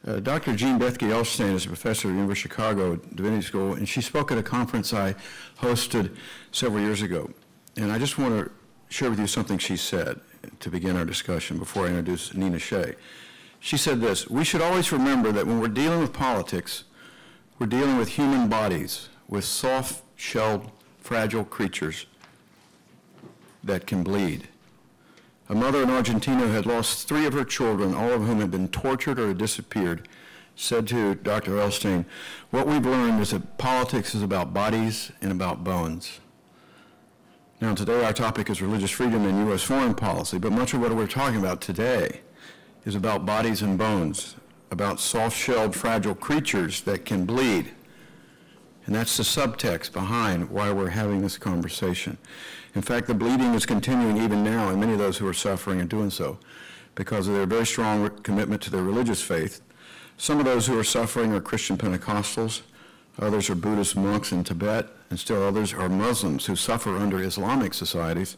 Dr. Jean Bethke-Elshtain is a professor at the University of Chicago Divinity School, and she spoke at a conference I hosted several years ago. And I just want to share with you something she said to begin our discussion before I introduce Nina Shay. She said this: we should always remember that when we're dealing with politics, we're dealing with human bodies, with soft-shelled, fragile creatures that can bleed. A mother in Argentina who had lost 3 of her children, all of whom had been tortured or had disappeared, said to Dr. Elshtain, what we've learned is that politics is about bodies and about bones. Now today our topic is religious freedom and U.S. foreign policy, but much of what we're talking about today is about bodies and bones, about soft-shelled, fragile creatures that can bleed. And that's the subtext behind why we're having this conversation. In fact, the bleeding is continuing even now, and many of those who are suffering are doing so because of their very strong commitment to their religious faith. Some of those who are suffering are Christian Pentecostals, others are Buddhist monks in Tibet, and still others are Muslims who suffer under Islamic societies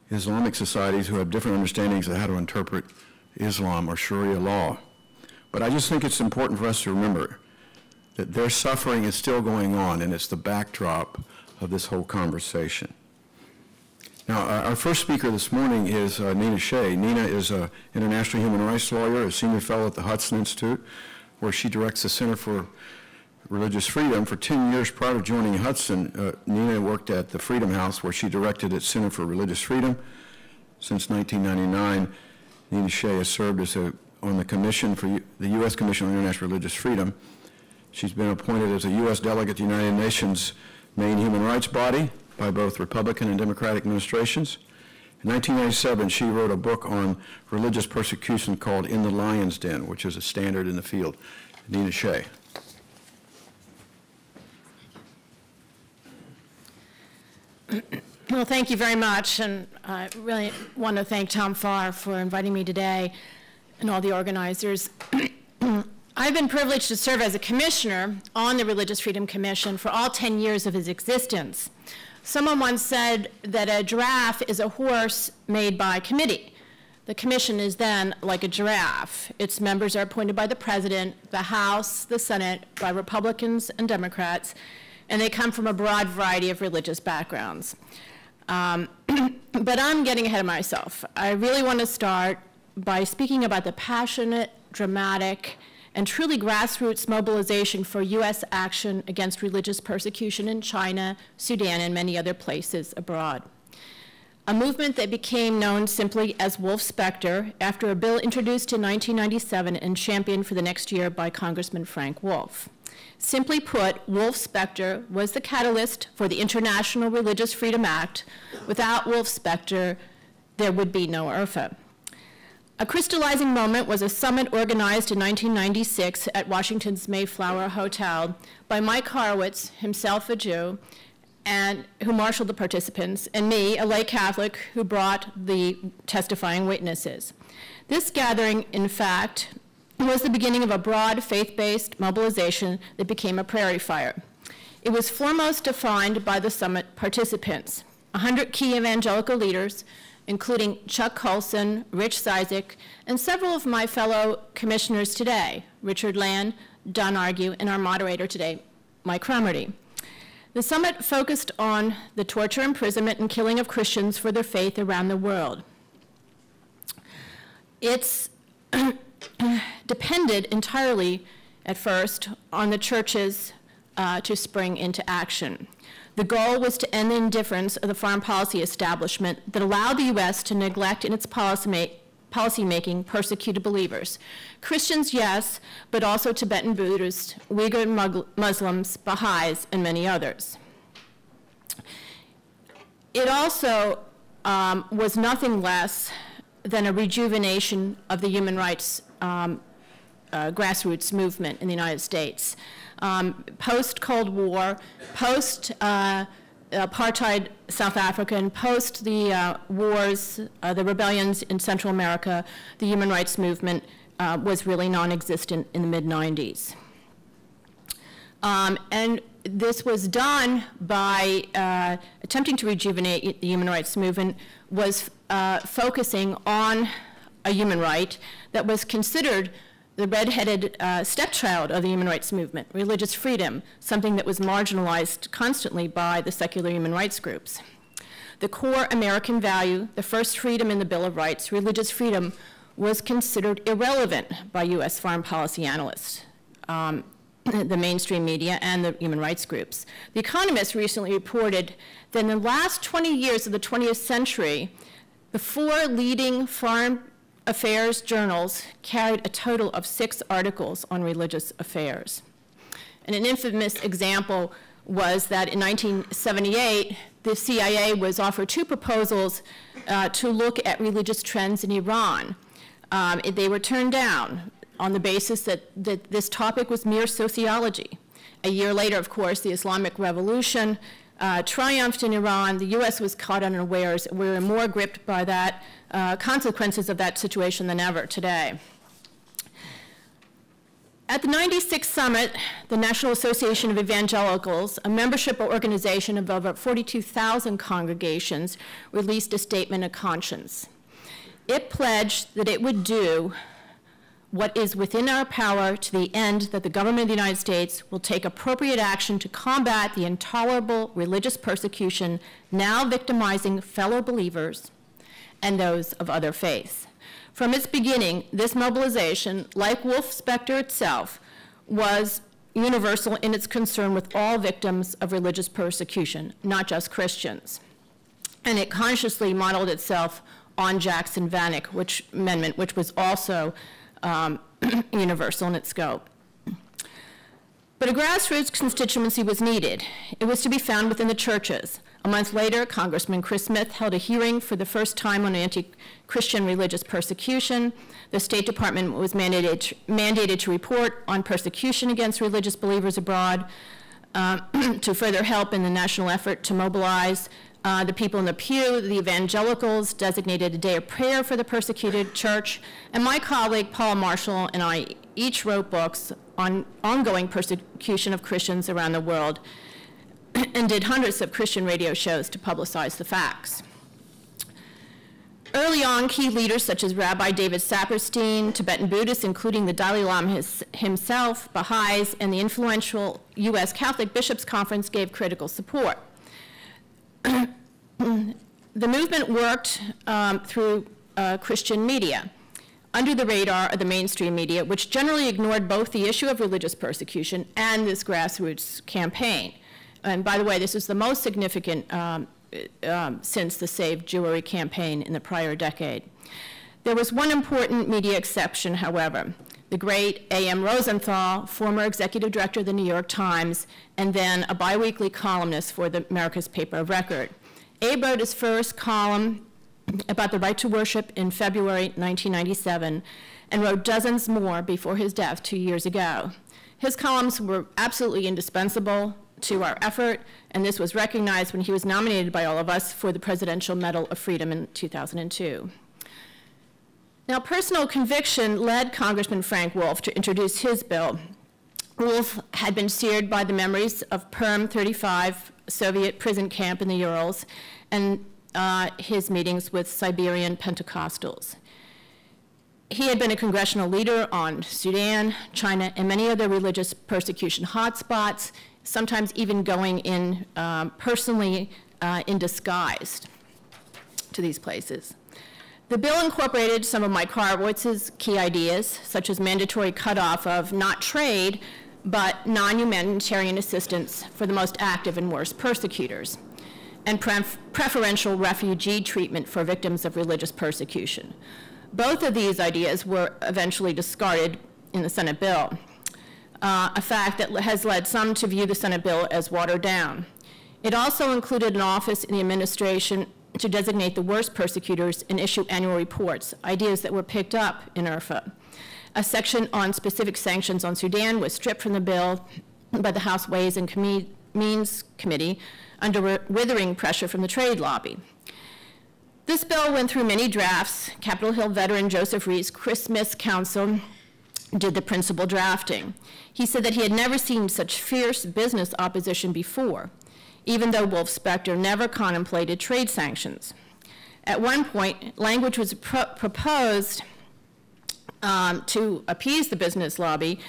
who have different understandings of how to interpret Islam or Sharia law. But I just think it's important for us to remember that their suffering is still going on, and it's the backdrop of this whole conversation. Now, our first speaker this morning is Nina Shay. Nina is an international human rights lawyer, a senior fellow at the Hudson Institute, where she directs the Center for Religious Freedom. For 10 years prior to joining Hudson, Nina worked at the Freedom House, where she directed its Center for Religious Freedom. Since 1999, Nina Shay has served as on the Commission for the U.S. Commission on International Religious Freedom. She's been appointed as a U.S. delegate to the United Nations main human rights body by both Republican and Democratic administrations. In 1997, she wrote a book on religious persecution called In the Lion's Den, which is a standard in the field. Nina Shay. Well, thank you very much, and I really want to thank Tom Farr for inviting me today and all the organizers. I've been privileged to serve as a commissioner on the Religious Freedom Commission for all 10 years of its existence. Someone once said that a giraffe is a horse made by committee. The commission is then like a giraffe. Its members are appointed by the president, the House, the Senate, by Republicans and Democrats, and they come from a broad variety of religious backgrounds. But I'm getting ahead of myself. I really want to start by speaking about the passionate, dramatic, and truly grassroots mobilization for U.S. action against religious persecution in China, Sudan, and many other places abroad. A movement that became known simply as Wolf Specter after a bill introduced in 1997 and championed for the next year by Congressman Frank Wolf. Simply put, Wolf Specter was the catalyst for the International Religious Freedom Act. Without Wolf Specter, there would be no IRFA. A crystallizing moment was a summit organized in 1996 at Washington's Mayflower Hotel by Mike Horowitz, himself a Jew, and who marshaled the participants, and me, a lay Catholic, who brought the testifying witnesses. This gathering, in fact, was the beginning of a broad faith-based mobilization that became a prairie fire. It was foremost defined by the summit participants, 100 key evangelical leaders, including Chuck Colson, Rich Cizik, and several of my fellow commissioners today, Richard Land, Don Argue, and our moderator today, Mike Cromarty. The summit focused on the torture, imprisonment, and killing of Christians for their faith around the world. It's depended entirely, at first, on the churches to spring into action. The goal was to end the indifference of the foreign policy establishment that allowed the U.S. to neglect in its policymaking persecuted believers. Christians, yes, but also Tibetan Buddhists, Uyghur Muslims, Baha'is, and many others. It also was nothing less than a rejuvenation of the human rights grassroots movement in the United States. Post-Cold War, post-apartheid South Africa, and post the wars, the rebellions in Central America, the human rights movement was really non-existent in the mid-90s. And this was done by attempting to rejuvenate the human rights movement, was focusing on a human right that was considered the red-headed stepchild of the human rights movement, religious freedom, something that was marginalized constantly by the secular human rights groups. The core American value, the first freedom in the Bill of Rights, religious freedom, was considered irrelevant by US foreign policy analysts, the mainstream media, and the human rights groups. The Economist recently reported that in the last 20 years of the 20th century, the 4 leading foreign affairs journals carried a total of 6 articles on religious affairs. And an infamous example was that in 1978, the CIA was offered 2 proposals to look at religious trends in Iran. They were turned down on the basis that this topic was mere sociology. A year later, of course, the Islamic Revolution triumphed in Iran. The US was caught unawares. We were more gripped by that consequences of that situation than ever today. At the 96th summit, the National Association of Evangelicals, a membership organization of over 42,000 congregations, released a statement of conscience. It pledged that it would do what is within our power to the end that the government of the United States will take appropriate action to combat the intolerable religious persecution now victimizing fellow believers and those of other faiths. From its beginning, this mobilization, like Wolf-Specter itself, was universal in its concern with all victims of religious persecution, not just Christians. And it consciously modeled itself on Jackson-Vanik Amendment, which was also universal in its scope. But a grassroots constituency was needed. It was to be found within the churches. A month later, Congressman Chris Smith held a hearing for the first time on anti-Christian religious persecution. The State Department was mandated to report on persecution against religious believers abroad to further help in the national effort to mobilize the people in the pew. The evangelicals designated a day of prayer for the persecuted church, and my colleague Paul Marshall and I each wrote books on ongoing persecution of Christians around the world and did hundreds of Christian radio shows to publicize the facts. Early on, key leaders such as Rabbi David Saperstein, Tibetan Buddhists, including the Dalai Lama himself, Baha'is, and the influential US Catholic Bishops' Conference gave critical support. The movement worked through Christian media, under the radar of the mainstream media, which generally ignored both the issue of religious persecution and this grassroots campaign. And by the way, this is the most significant since the Save Jewelry campaign in the prior decade. There was one important media exception, however. The great A.M. Rosenthal, former executive director of the New York Times, and then a biweekly columnist for the America's Paper of Record. Abe wrote his first column about the right to worship in February 1997 and wrote dozens more before his death 2 years ago. His columns were absolutely indispensable to our effort, and this was recognized when he was nominated by all of us for the Presidential Medal of Freedom in 2002. Now, personal conviction led Congressman Frank Wolf to introduce his bill. Wolf had been seared by the memories of Perm 35, Soviet prison camp in the Urals, and his meetings with Siberian Pentecostals. He had been a congressional leader on Sudan, China, and many other religious persecution hotspots, sometimes even going in personally in disguise to these places. The bill incorporated some of Mike Horowitz's key ideas, such as mandatory cutoff of not trade, but non-humanitarian assistance for the most active and worst persecutors, and preferential refugee treatment for victims of religious persecution. Both of these ideas were eventually discarded in the Senate bill, a fact that has led some to view the Senate bill as watered down. It also included an office in the administration to designate the worst persecutors and issue annual reports, ideas that were picked up in IRFA. A section on specific sanctions on Sudan was stripped from the bill by the House Ways and Means Committee under withering pressure from the trade lobby. This bill went through many drafts. Capitol Hill veteran Joseph Reed's Chris Smith's counsel did the principal drafting. He said that he had never seen such fierce business opposition before, even though Wolf-Specter never contemplated trade sanctions. At one point, language was proposed to appease the business lobby,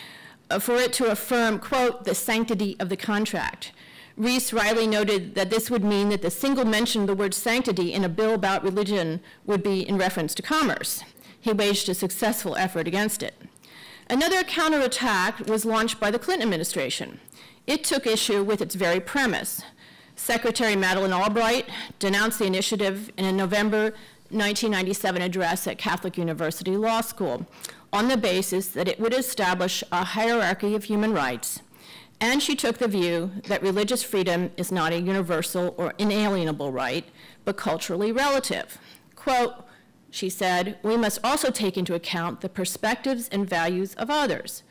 for it to affirm, quote, the sanctity of the contract. Reese Riley noted that this would mean that the single mention of the word sanctity in a bill about religion would be in reference to commerce. He waged a successful effort against it. Another counterattack was launched by the Clinton administration. It took issue with its very premise. Secretary Madeleine Albright denounced the initiative in a November 1997 address at Catholic University Law School on the basis that it would establish a hierarchy of human rights, and she took the view that religious freedom is not a universal or inalienable right, but culturally relative. Quote, she said, we must also take into account the perspectives and values of others,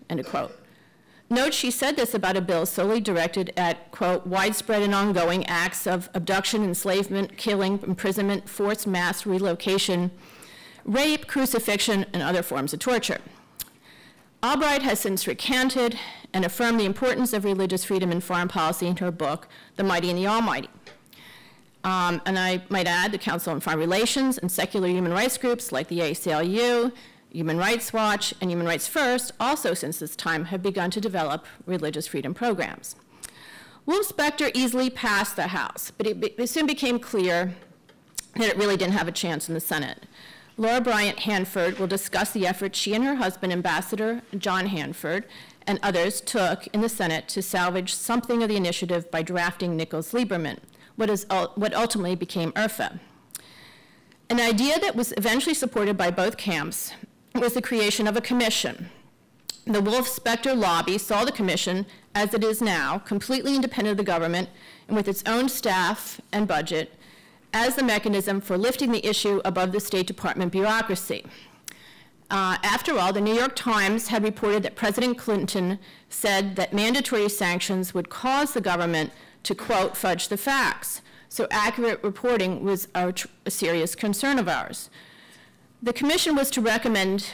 end quote. Note she said this about a bill solely directed at, quote, widespread and ongoing acts of abduction, enslavement, killing, imprisonment, forced mass relocation, rape, crucifixion, and other forms of torture. Albright has since recanted and affirmed the importance of religious freedom in foreign policy in her book, The Mighty and the Almighty. And I might add the Council on Foreign Relations and secular human rights groups like the ACLU, Human Rights Watch, and Human Rights First also since this time have begun to develop religious freedom programs. Wolf-Specter easily passed the House, but it soon became clear that it really didn't have a chance in the Senate. Laura Bryant Hanford will discuss the efforts she and her husband, Ambassador John Hanford, and others took in the Senate to salvage something of the initiative by drafting Nichols-Lieberman, what ultimately became IRFA. An idea that was eventually supported by both camps was the creation of a commission. The Wolf-Specter lobby saw the commission, as it is now, completely independent of the government and with its own staff and budget, as the mechanism for lifting the issue above the State Department bureaucracy. After all, the New York Times had reported that President Clinton said that mandatory sanctions would cause the government to, quote, fudge the facts. So accurate reporting was a serious concern of ours. The commission was to recommend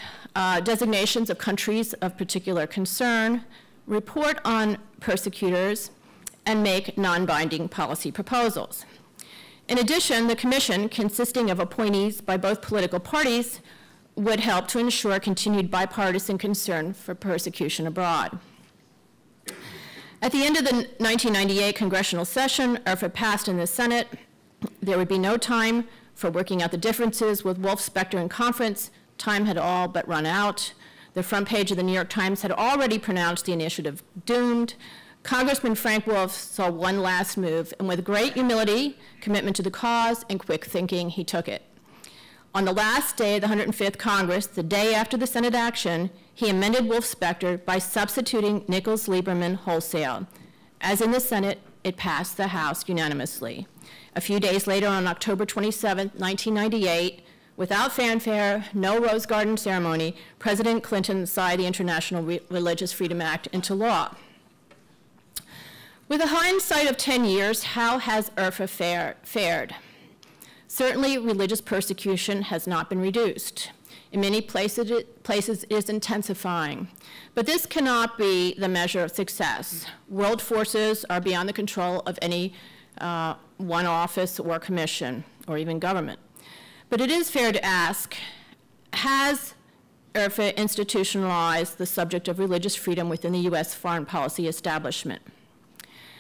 designations of countries of particular concern, report on persecutors, and make non-binding policy proposals. In addition, the commission, consisting of appointees by both political parties, would help to ensure continued bipartisan concern for persecution abroad. At the end of the 1998 congressional session, IRFA passed in the Senate. There would be no time for working out the differences with Wolf-Specter in conference. Time had all but run out. The front page of the New York Times had already pronounced the initiative doomed. Congressman Frank Wolf saw one last move, and with great humility, commitment to the cause, and quick thinking, he took it. On the last day of the 105th Congress, the day after the Senate action, he amended Wolf-Specter by substituting Nichols-Lieberman wholesale. As in the Senate, it passed the House unanimously. A few days later, on October 27, 1998, without fanfare, no Rose Garden ceremony, President Clinton signed the International Religious Freedom Act into law. With a hindsight of 10 years, how has IRFA fared? Certainly, religious persecution has not been reduced. In many places, it is intensifying. But this cannot be the measure of success. World forces are beyond the control of any one office or commission or even government. But it is fair to ask, has IRFA institutionalized the subject of religious freedom within the US foreign policy establishment?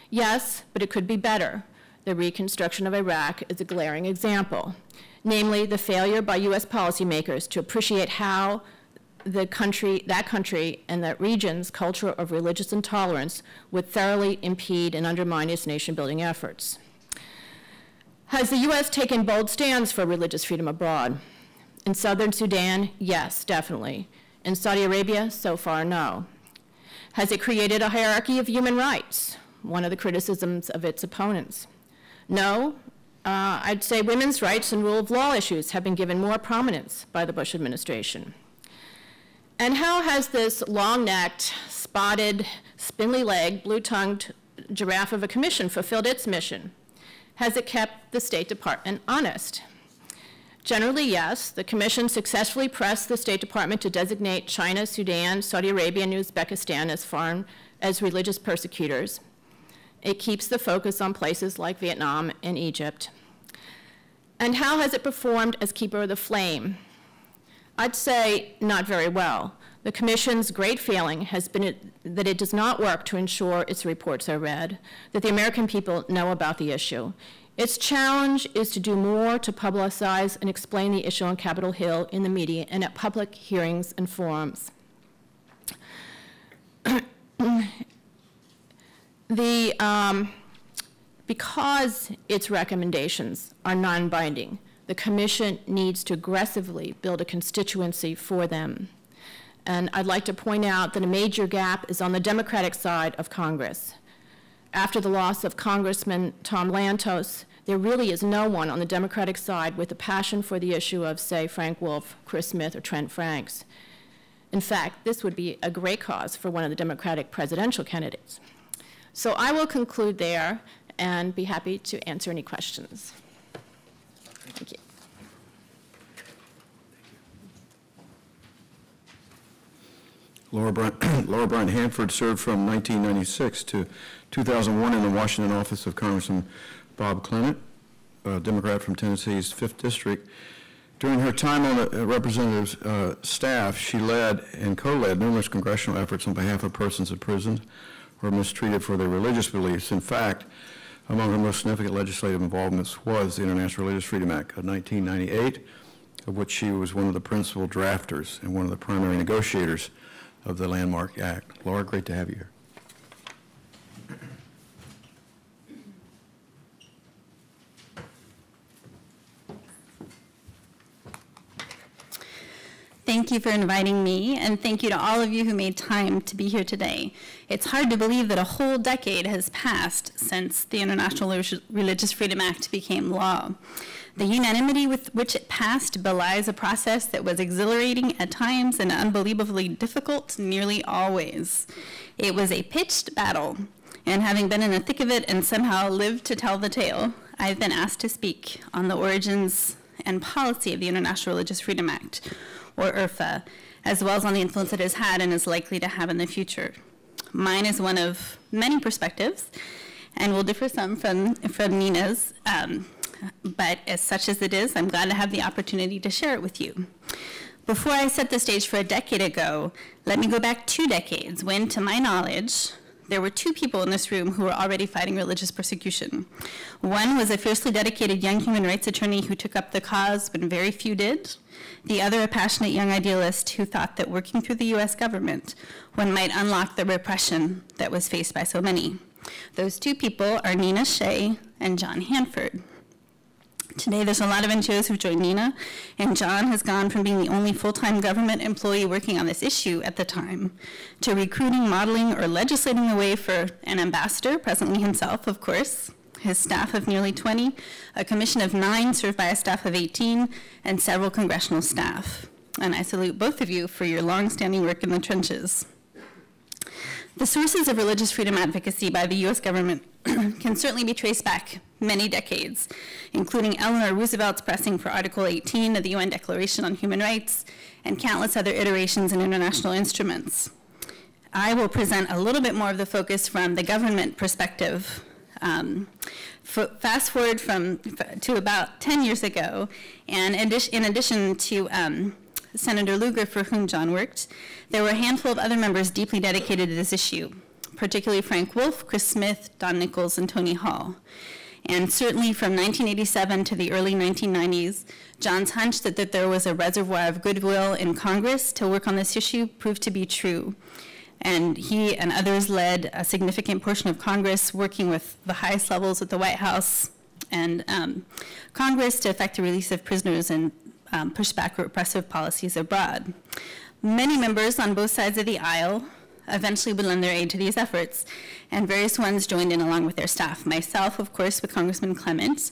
Yes, but it could be better. The reconstruction of Iraq is a glaring example, namely the failure by US policymakers to appreciate how that country and that region's culture of religious intolerance would thoroughly impede and undermine its nation-building efforts. Has the US taken bold stands for religious freedom abroad? In southern Sudan, yes, definitely. In Saudi Arabia, so far, no. Has it created a hierarchy of human rights? One of the criticisms of its opponents. No, I'd say women's rights and rule of law issues have been given more prominence by the Bush administration. And how has this long-necked, spotted, spindly-legged, blue-tongued giraffe of a commission fulfilled its mission? Has it kept the State Department honest? Generally, yes. The commission successfully pressed the State Department to designate China, Sudan, Saudi Arabia, and Uzbekistan as religious persecutors. It keeps the focus on places like Vietnam and Egypt. And how has it performed as keeper of the flame? I'd say not very well. The Commission's great failing has been that it does not work to ensure its reports are read, that the American people know about the issue. Its challenge is to do more to publicize and explain the issue on Capitol Hill in the media and at public hearings and forums. Because its recommendations are non-binding, the Commission needs to aggressively build a constituency for them. And I'd like to point out that a major gap is on the Democratic side of Congress. After the loss of Congressman Tom Lantos, there really is no one on the Democratic side with a passion for the issue of, say, Frank Wolf, Chris Smith, or Trent Franks. In fact, this would be a great cause for one of the Democratic presidential candidates. So I will conclude there and be happy to answer any questions. Thank you. Laura Bryant Hanford served from 1996 to 2001 in the Washington office of Congressman Bob Clement, a Democrat from Tennessee's 5th District. During her time on the representative's staff, she led and co-led numerous congressional efforts on behalf of persons imprisoned or mistreated for their religious beliefs. In fact, among her most significant legislative involvements was the International Religious Freedom Act of 1998, of which she was one of the principal drafters and one of the primary negotiators of the landmark act. Laura, great to have you here. Thank you for inviting me, and thank you to all of you who made time to be here today. It's hard to believe that a whole decade has passed since the International Religious Freedom Act became law. The unanimity with which it passed belies a process that was exhilarating at times and unbelievably difficult nearly always. It was a pitched battle, and having been in the thick of it and somehow lived to tell the tale, I've been asked to speak on the origins and policy of the International Religious Freedom Act, or IRFA, as well as on the influence it has had and is likely to have in the future. Mine is one of many perspectives, and will differ some from Nina's, but as such as it is, I'm glad to have the opportunity to share it with you. Before I set the stage for a decade ago, let me go back 2 decades when, to my knowledge, there were 2 people in this room who were already fighting religious persecution. One was a fiercely dedicated young human rights attorney who took up the cause when very few did. The other, a passionate young idealist who thought that working through the US government, one might unlock the repression that was faced by so many. Those 2 people are Nina Shay and John Hanford. Today, there's a lot of NGOs who've joined Nina, and John has gone from being the only full-time government employee working on this issue at the time to recruiting, modeling, or legislating the way for an ambassador, presently himself, of course, his staff of nearly 20, a commission of 9 served by a staff of 18, and several congressional staff. And I salute both of you for your long-standing work in the trenches. The sources of religious freedom advocacy by the US government can certainly be traced back many decades, including Eleanor Roosevelt's pressing for Article 18 of the UN Declaration on Human Rights and countless other iterations and international instruments. I will present a little bit more of the focus from the government perspective. Fast forward to about 10 years ago, and in addition to Senator Lugar, for whom John worked, there were a handful of other members deeply dedicated to this issue, particularly Frank Wolf, Chris Smith, Don Nichols, and Tony Hall. And certainly from 1987 to the early 1990s, John's hunch that there was a reservoir of goodwill in Congress to work on this issue proved to be true. And he and others led a significant portion of Congress, working with the highest levels at the White House and Congress to effect the release of prisoners and push back repressive policies abroad. Many members on both sides of the aisle eventually would lend their aid to these efforts, and various ones joined in along with their staff. Myself, of course, with Congressman Clement,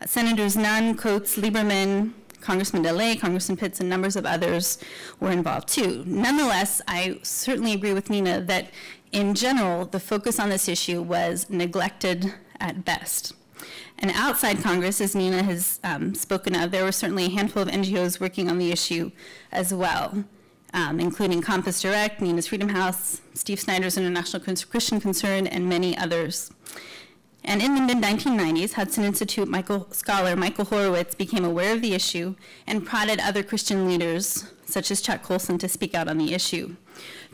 Senators Nunn, Coates, Lieberman, Congressman DeLay, Congressman Pitts, and numbers of others were involved too. Nonetheless, I certainly agree with Nina that in general, the focus on this issue was neglected at best. And outside Congress, as Nina has spoken of, there were certainly a handful of NGOs working on the issue as well, including Compass Direct, Nina's Freedom House, Steve Snyder's International Christian Concern, and many others. And in the mid-1990s, Hudson Institute scholar Michael Horowitz became aware of the issue and prodded other Christian leaders, such as Chuck Colson, to speak out on the issue.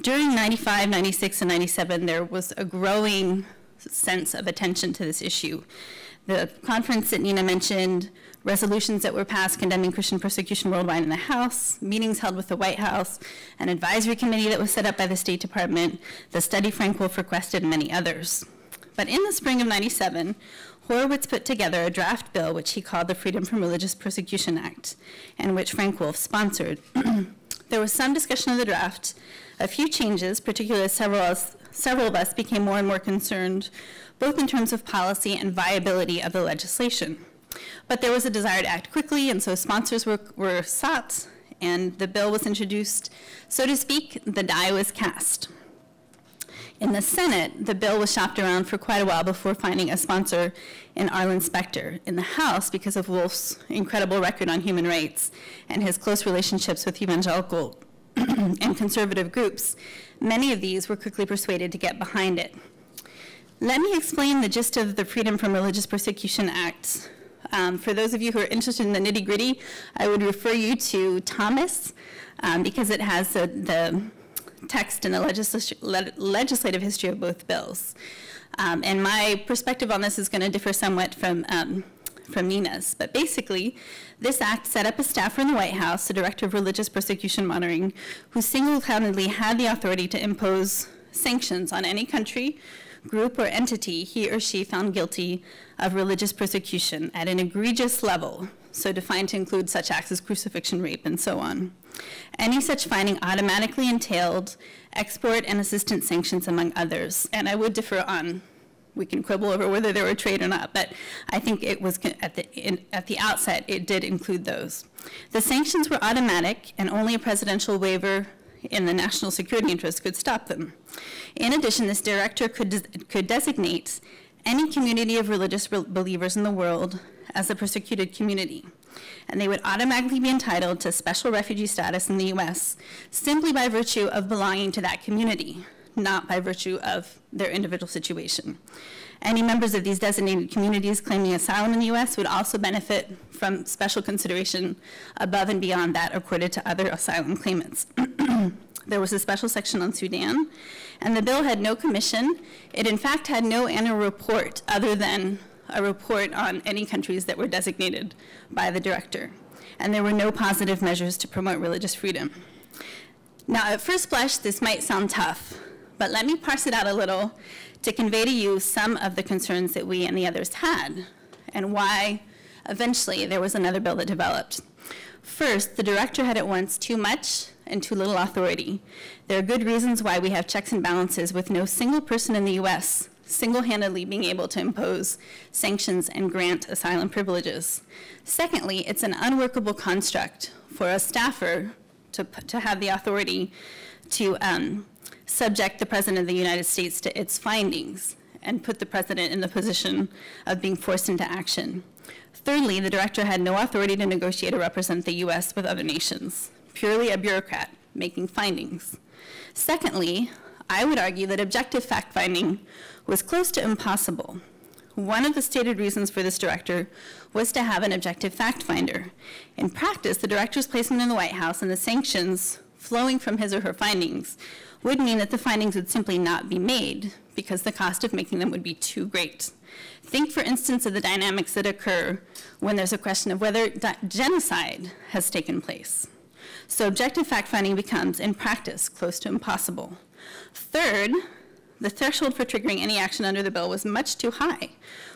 During 95, 96, and 97, there was a growing sense of attention to this issue. The conference that Nina mentioned, resolutions that were passed condemning Christian persecution worldwide in the House, meetings held with the White House, an advisory committee that was set up by the State Department, the study Frank Wolf requested, and many others. But in the spring of 97, Horowitz put together a draft bill which he called the Freedom from Religious Persecution Act, and which Frank Wolf sponsored. There was some discussion of the draft, a few changes, particularly as several of us became more and more concerned, both in terms of policy and viability of the legislation. But there was a desire to act quickly, and so sponsors were sought, and the bill was introduced. So to speak, the die was cast. In the Senate, the bill was shopped around for quite a while before finding a sponsor in Arlen Specter. In the House, because of Wolf's incredible record on human rights and his close relationships with evangelical and conservative groups, many of these were quickly persuaded to get behind it. Let me explain the gist of the Freedom from Religious Persecution Act. For those of you who are interested in the nitty-gritty, I would refer you to Thomas, because it has the text and the legislative history of both bills. And my perspective on this is going to differ somewhat from Nina's. But basically, this act set up a staffer in the White House, the Director of Religious Persecution Monitoring, who single-handedly had the authority to impose sanctions on any country, group, or entity he or she found guilty of religious persecution at an egregious level, so defined to include such acts as crucifixion, rape, and so on. Any such finding automatically entailed export and assistance sanctions, among others. And I would differ on, we can quibble over whether they were trade or not, but I think it was, at the outset, it did include those. The sanctions were automatic, and only a presidential waiver in the national security interest could stop them. In addition, this director could designate any community of religious believers in the world as a persecuted community, and they would automatically be entitled to special refugee status in the US simply by virtue of belonging to that community, not by virtue of their individual situation. Any members of these designated communities claiming asylum in the US would also benefit from special consideration above and beyond that accorded to other asylum claimants. There was a special section on Sudan, and the bill had no commission. It in fact had no annual report other than a report on any countries that were designated by the director. And there were no positive measures to promote religious freedom. Now, at first blush, this might sound tough, but let me parse it out a little to convey to you some of the concerns that we and the others had, and why eventually there was another bill that developed. First, the director had at once too much and too little authority. There are good reasons why we have checks and balances with no single person in the US single-handedly being able to impose sanctions and grant asylum privileges. Secondly, it's an unworkable construct for a staffer to have the authority to subject the President of the United States to its findings and put the President in the position of being forced into action. Thirdly, the director had no authority to negotiate or represent the US with other nations, purely a bureaucrat making findings. Secondly, I would argue that objective fact-finding was close to impossible. One of the stated reasons for this director was to have an objective fact-finder. In practice, the director's placement in the White House and the sanctions flowing from his or her findings would mean that the findings would simply not be made because the cost of making them would be too great. Think, for instance, of the dynamics that occur when there's a question of whether genocide has taken place. So objective fact-finding becomes, in practice, close to impossible. Third, the threshold for triggering any action under the bill was much too high.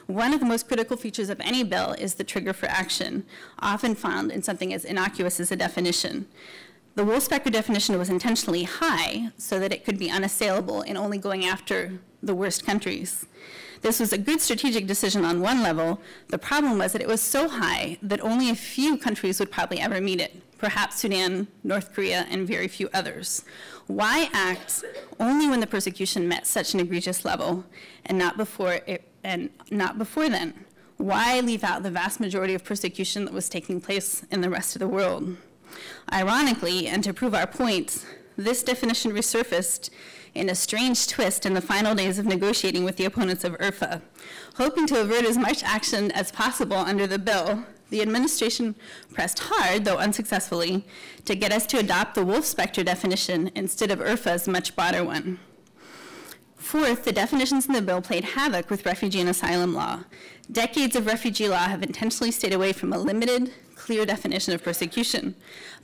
One of the most critical features of any bill is the trigger for action, often found in something as innocuous as a definition. The Wolf-Specter definition was intentionally high so that it could be unassailable in only going after the worst countries. This was a good strategic decision on one level. The problem was that it was so high that only a few countries would probably ever meet it, perhaps Sudan, North Korea, and very few others. Why act only when the persecution met such an egregious level and not before then? Why leave out the vast majority of persecution that was taking place in the rest of the world? Ironically, and to prove our point, this definition resurfaced in a strange twist in the final days of negotiating with the opponents of IRFA. Hoping to avert as much action as possible under the bill, The administration pressed hard, though unsuccessfully, to get us to adopt the Wolf-Specter definition instead of IRFA's much broader one. Fourth, the definitions in the bill played havoc with refugee and asylum law. Decades of refugee law have intentionally stayed away from a limited, clear definition of persecution.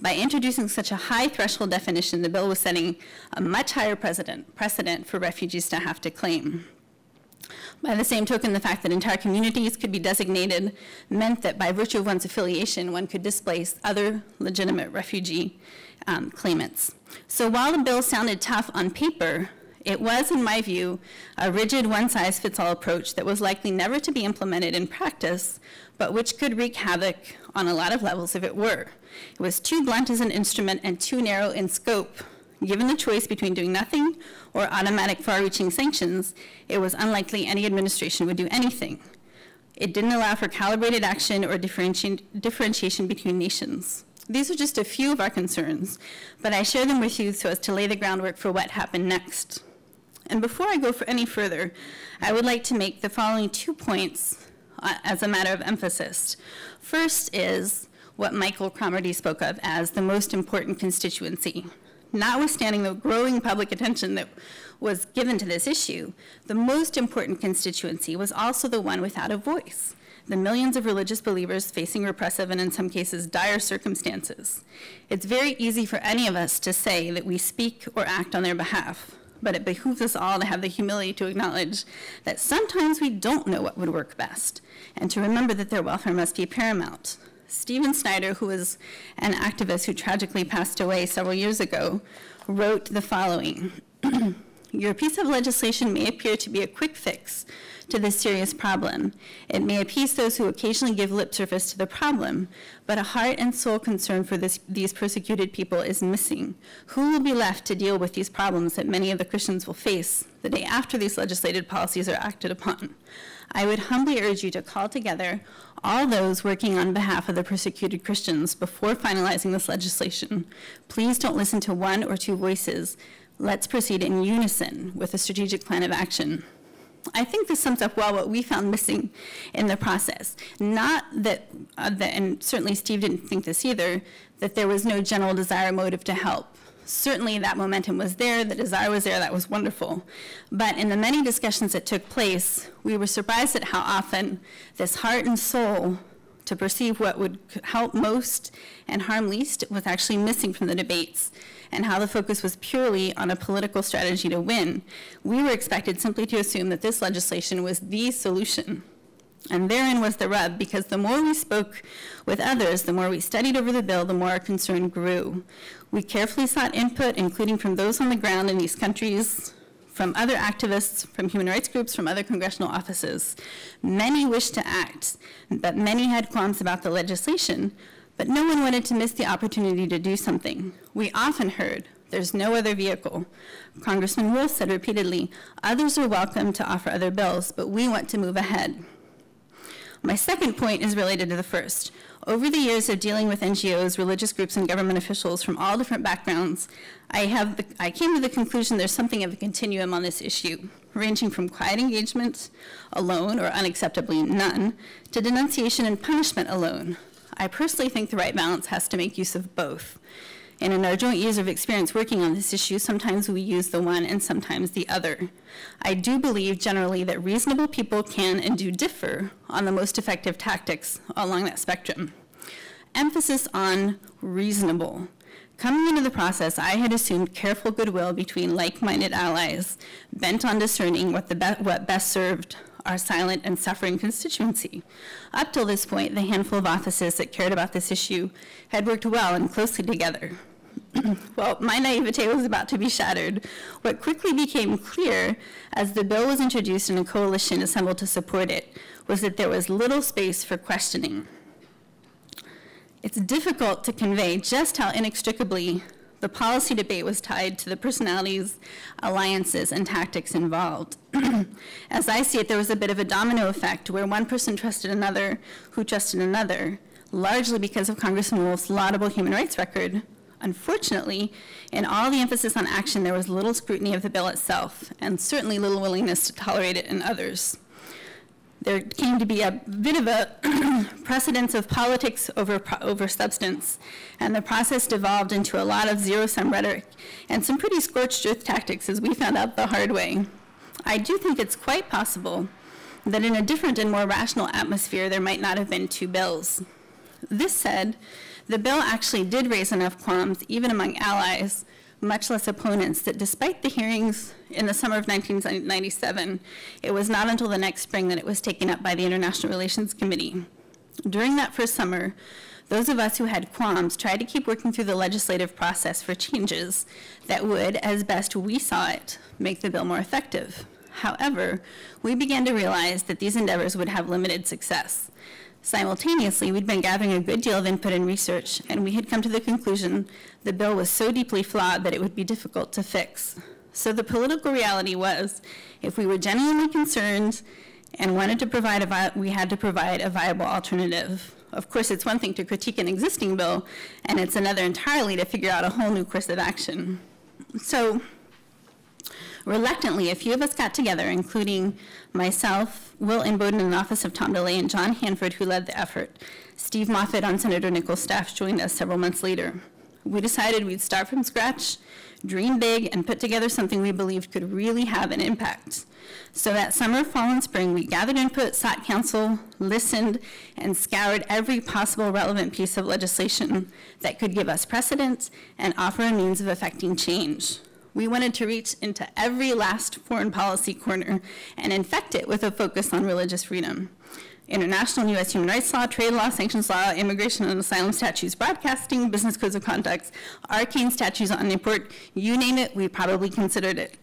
By introducing such a high threshold definition, the bill was setting a much higher precedent for refugees to have to claim. By the same token, the fact that entire communities could be designated meant that by virtue of one's affiliation, one could displace other legitimate refugee claimants. So while the bill sounded tough on paper, it was, in my view, a rigid one-size-fits-all approach that was likely never to be implemented in practice, but which could wreak havoc on a lot of levels if it were. It was too blunt as an instrument and too narrow in scope. Given the choice between doing nothing or automatic far-reaching sanctions, it was unlikely any administration would do anything. It didn't allow for calibrated action or differentiation between nations. These are just a few of our concerns, but I share them with you so as to lay the groundwork for what happened next. And before I go any further, I would like to make the following 2 points as a matter of emphasis. First is what Michael Cromarty spoke of as the most important constituency. Notwithstanding the growing public attention that was given to this issue, the most important constituency was also the one without a voice, the millions of religious believers facing repressive and in some cases dire circumstances. It's very easy for any of us to say that we speak or act on their behalf, but it behooves us all to have the humility to acknowledge that sometimes we don't know what would work best, and to remember that their welfare must be paramount. Stephen Snyder, who was an activist who tragically passed away several years ago, wrote the following: "Your piece of legislation may appear to be a quick fix to this serious problem. It may appease those who occasionally give lip service to the problem, but a heart and soul concern for these persecuted people is missing. Who will be left to deal with these problems that many of the Christians will face the day after these legislated policies are acted upon? I would humbly urge you to call together all those working on behalf of the persecuted Christians before finalizing this legislation. Please don't listen to one or two voices. Let's proceed in unison with a strategic plan of action." I think this sums up well what we found missing in the process. Not that, and certainly Steve didn't think this either, that there was no general desire or motive to help. Certainly that momentum was there, the desire was there, that was wonderful. But in the many discussions that took place, we were surprised at how often this heart and soul to perceive what would help most and harm least was actually missing from the debates, and how the focus was purely on a political strategy to win. We were expected simply to assume that this legislation was the solution. And therein was the rub, because the more we spoke with others, the more we studied over the bill, the more our concern grew. We carefully sought input, including from those on the ground in these countries, from other activists, from human rights groups, from other congressional offices. Many wished to act, but many had qualms about the legislation, but no one wanted to miss the opportunity to do something. We often heard, "There's no other vehicle." Congressman Luce said repeatedly, "Others are welcome to offer other bills, but we want to move ahead." My second point is related to the first. Over the years of dealing with NGOs, religious groups, and government officials from all different backgrounds, I came to the conclusion there's something of a continuum on this issue, ranging from quiet engagement alone, or unacceptably none, to denunciation and punishment alone. I personally think the right balance has to make use of both. And in our joint years of experience working on this issue, sometimes we use the one and sometimes the other. I do believe generally that reasonable people can and do differ on the most effective tactics along that spectrum. Emphasis on reasonable. Coming into the process, I had assumed careful goodwill between like-minded allies, bent on discerning what best served our silent and suffering constituency. Up till this point, the handful of offices that cared about this issue had worked well and closely together. Well, my naivete was about to be shattered. What quickly became clear as the bill was introduced and a coalition assembled to support it was that there was little space for questioning. It's difficult to convey just how inextricably the policy debate was tied to the personalities, alliances, and tactics involved. As I see it, there was a bit of a domino effect where one person trusted another who trusted another, largely because of Congressman Wolf's laudable human rights record. Unfortunately, in all the emphasis on action, there was little scrutiny of the bill itself, and certainly little willingness to tolerate it in others. there came to be a bit of a precedence of politics over substance, and the process devolved into a lot of zero-sum rhetoric and some pretty scorched earth tactics, as we found out the hard way. I do think it's quite possible that in a different and more rational atmosphere, there might not have been two bills. This said, the bill actually did raise enough qualms, even among allies, much less opponents, that despite the hearings in the summer of 1997, it was not until the next spring that it was taken up by the International Relations Committee. During that first summer, those of us who had qualms tried to keep working through the legislative process for changes that would, as best we saw it, make the bill more effective. However, we began to realize that these endeavors would have limited success. Simultaneously, we'd been gathering a good deal of input and research, and we had come to the conclusion the bill was so deeply flawed that it would be difficult to fix. So the political reality was, if we were genuinely concerned and wanted to provide we had to provide a viable alternative. Of course, it's one thing to critique an existing bill, and it's another entirely to figure out a whole new course of action. So, reluctantly, a few of us got together, including myself, Will Inboden in the office of Tom DeLay, and John Hanford, who led the effort. Steve Moffett on Senator Nichols' staff joined us several months later. We decided we'd start from scratch, dream big, and put together something we believed could really have an impact. So that summer, fall, and spring, we gathered input, sought counsel, listened, and scoured every possible relevant piece of legislation that could give us precedent and offer a means of effecting change. We wanted to reach into every last foreign policy corner and infect it with a focus on religious freedom. International and US human rights law, trade law, sanctions law, immigration and asylum statutes, broadcasting, business codes of conduct, arcane statutes on import, you name it, we probably considered it.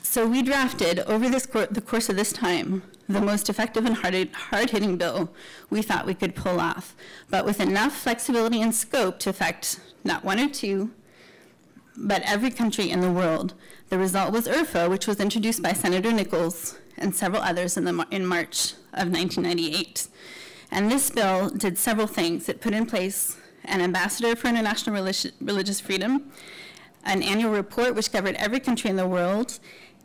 So we drafted, over the course of this time, the most effective and hard-hitting bill we thought we could pull off, but with enough flexibility and scope to affect not one or two, but every country in the world. The result was IRFA, which was introduced by Senator Nichols and several others in March of 1998. And this bill did several things. It put in place an ambassador for international religious freedom, an annual report which covered every country in the world.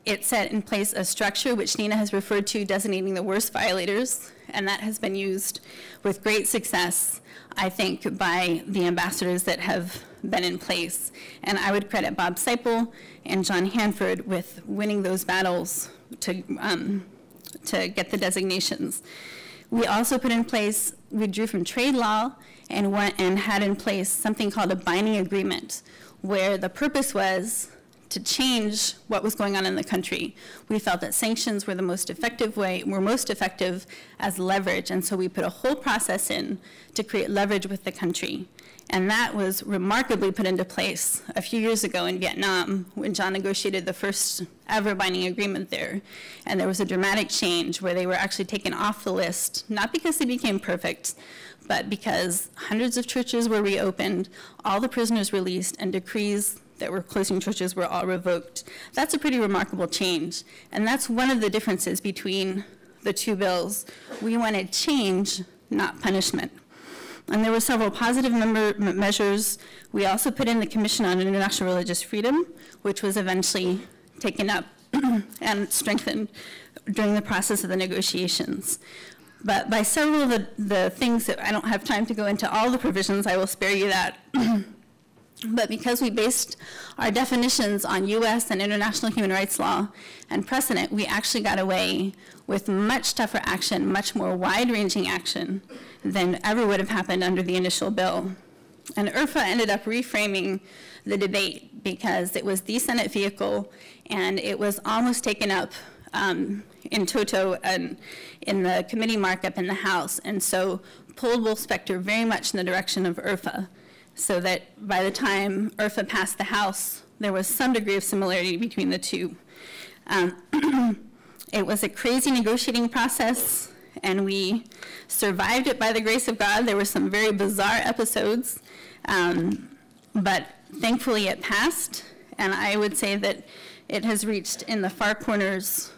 It set in place a structure which Nina has referred to, designating the worst violators, and that has been used with great success, I think, by the ambassadors that have been in place. And I would credit Bob Seipel and John Hanford with winning those battles to get the designations. We also put in place, we drew from trade law and had in place something called a binding agreement, where the purpose was to change what was going on in the country. We felt that sanctions were the most effective as leverage, and so we put a whole process in to create leverage with the country. And that was remarkably put into place a few years ago in Vietnam when John negotiated the first ever binding agreement there. And there was a dramatic change where they were actually taken off the list, not because they became perfect, but because hundreds of churches were reopened, all the prisoners released, and decrees that were closing churches were all revoked. That's a pretty remarkable change. And that's one of the differences between the two bills. We wanted change, not punishment. And there were several positive measures. We also put in the Commission on International Religious Freedom, which was eventually taken up and strengthened during the process of the negotiations. But by several of the things that I don't have time to go into all the provisions, I will spare you that. But because we based our definitions on US and international human rights law and precedent, we actually got away with much tougher action, much more wide-ranging action than ever would have happened under the initial bill. And IRFA ended up reframing the debate because it was the Senate vehicle and it was almost taken up in toto and in the committee markup in the House, and so pulled Wolf-Specter very much in the direction of IRFA, so that by the time IRFA passed the House, there was some degree of similarity between the two. It was a crazy negotiating process, and we survived it by the grace of God. There were some very bizarre episodes, but thankfully it passed, and I would say that it has reached in the far corners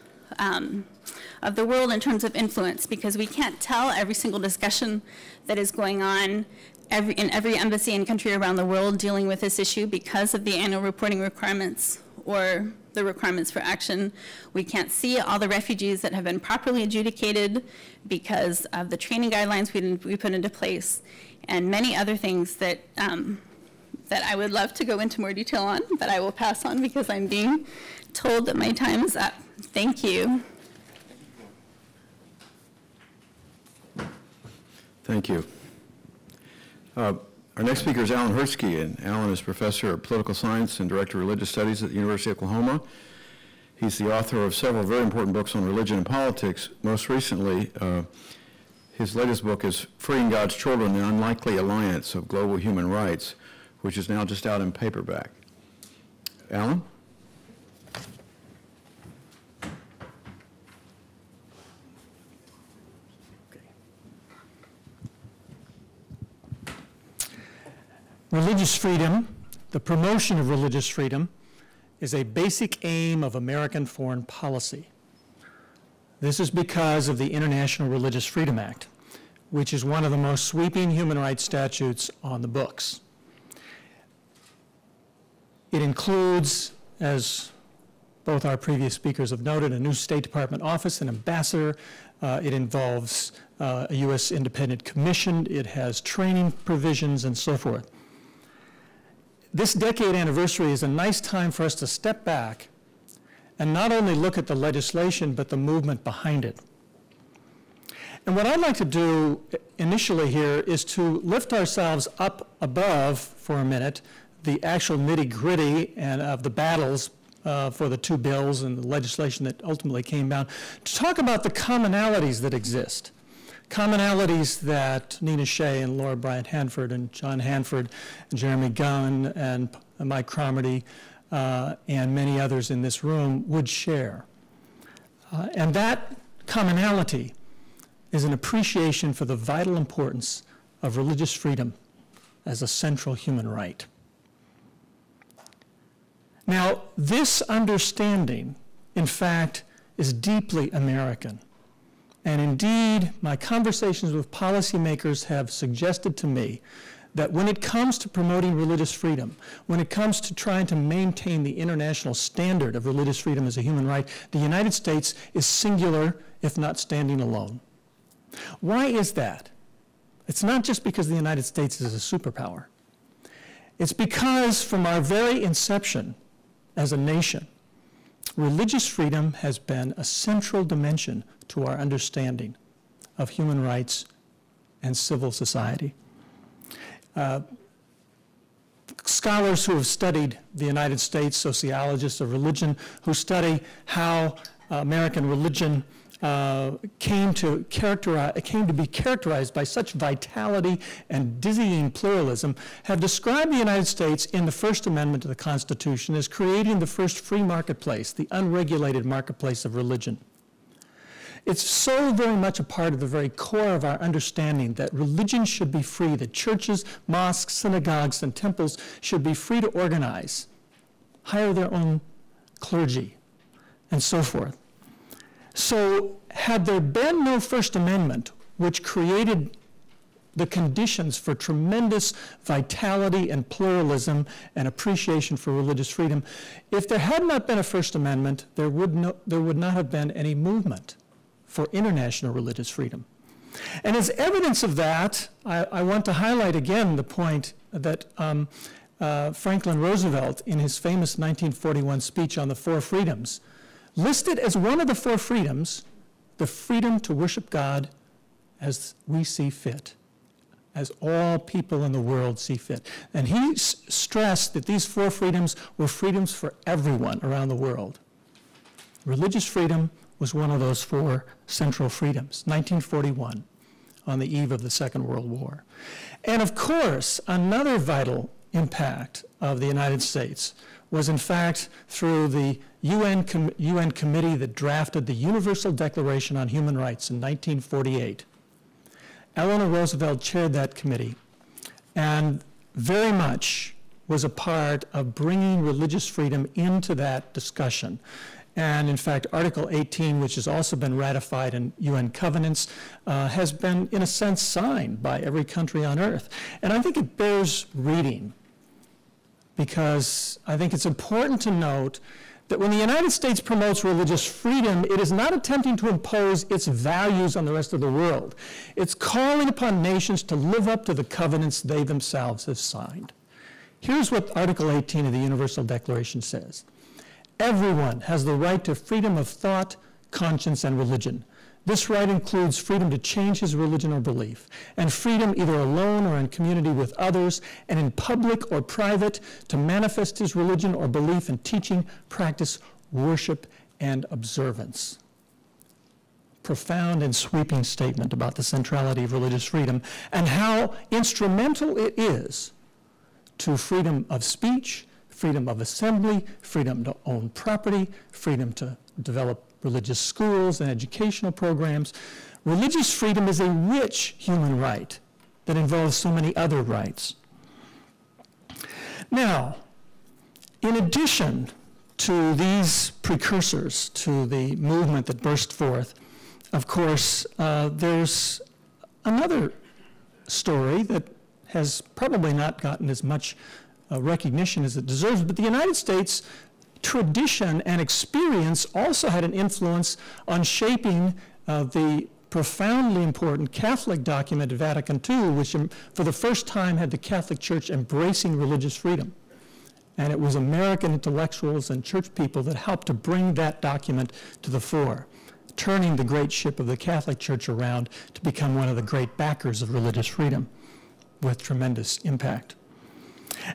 of the world in terms of influence, because we can't tell every single discussion that is going on in every embassy and country around the world dealing with this issue because of the annual reporting requirements or the requirements for action. We can't see all the refugees that have been properly adjudicated because of the training guidelines we put into place, and many other things that, that I would love to go into more detail on, but I will pass on because I'm being told that my time is up. Thank you. Thank you. Our next speaker is Alan Hertzke, and Alan is Professor of Political Science and Director of Religious Studies at the University of Oklahoma. He's the author of several very important books on religion and politics. Most recently, his latest book is Freeing God's Children, the Unlikely Alliance of Global Human Rights, which is now just out in paperback. Alan? Religious freedom, the promotion of religious freedom, is a basic aim of American foreign policy. This is because of the International Religious Freedom Act, which is one of the most sweeping human rights statutes on the books. It includes, as both our previous speakers have noted, a new State Department office, an ambassador. It involves a U.S. independent commission. It has training provisions and so forth. This decade anniversary is a nice time for us to step back and not only look at the legislation, but the movement behind it. And what I'd like to do initially here is to lift ourselves up above, for a minute, the actual nitty-gritty and of the battles for the two bills and the legislation that ultimately came down, to talk about the commonalities that exist. Commonalities that Nina Shay and Laura Bryant Hanford and John Hanford and Jeremy Gunn and Mike Cromarty and many others in this room would share. And that commonality is an appreciation for the vital importance of religious freedom as a central human right. Now, this understanding, in fact, is deeply American. And indeed, my conversations with policymakers have suggested to me that when it comes to promoting religious freedom, when it comes to trying to maintain the international standard of religious freedom as a human right, the United States is singular, if not standing alone. Why is that? It's not just because the United States is a superpower. It's because from our very inception as a nation, religious freedom has been a central dimension to our understanding of human rights and civil society. Scholars who have studied the United States, sociologists of religion who study how American religion came to be characterized by such vitality and dizzying pluralism, have described the United States in the First Amendment to the Constitution as creating the first free marketplace, the unregulated marketplace of religion. It's so very much a part of the very core of our understanding that religion should be free, that churches, mosques, synagogues, and temples should be free to organize, hire their own clergy, and so forth. So had there been no First Amendment, which created the conditions for tremendous vitality and pluralism and appreciation for religious freedom, if there had not been a First Amendment, there would not have been any movement for international religious freedom. And as evidence of that, I want to highlight again the point that Franklin Roosevelt, in his famous 1941 speech on the Four Freedoms, listed as one of the four freedoms, the freedom to worship God as we see fit, as all people in the world see fit. And he stressed that these four freedoms were freedoms for everyone around the world. Religious freedom was one of those four central freedoms, 1941, on the eve of the Second World War. And of course, another vital impact of the United States was in fact through the UN committee that drafted the Universal Declaration on Human Rights in 1948. Eleanor Roosevelt chaired that committee and very much was a part of bringing religious freedom into that discussion. And in fact, Article 18, which has also been ratified in UN covenants, has been, in a sense, signed by every country on earth. And I think it bears reading, because I think it's important to note that when the United States promotes religious freedom, it is not attempting to impose its values on the rest of the world. It's calling upon nations to live up to the covenants they themselves have signed. Here's what Article 18 of the Universal Declaration says. Everyone has the right to freedom of thought, conscience, and religion. This right includes freedom to change his religion or belief, and freedom either alone or in community with others, and in public or private, to manifest his religion or belief in teaching, practice, worship, and observance. Profound and sweeping statement about the centrality of religious freedom and how instrumental it is to freedom of speech, freedom of assembly, freedom to own property, freedom to develop religious schools and educational programs. Religious freedom is a rich human right that involves so many other rights. Now, in addition to these precursors to the movement that burst forth, of course, there's another story that has probably not gotten as much recognition as it deserves, but the United States tradition and experience also had an influence on shaping the profoundly important Catholic document, Vatican II, which for the first time had the Catholic Church embracing religious freedom. And it was American intellectuals and church people that helped to bring that document to the fore, turning the great ship of the Catholic Church around to become one of the great backers of religious freedom with tremendous impact.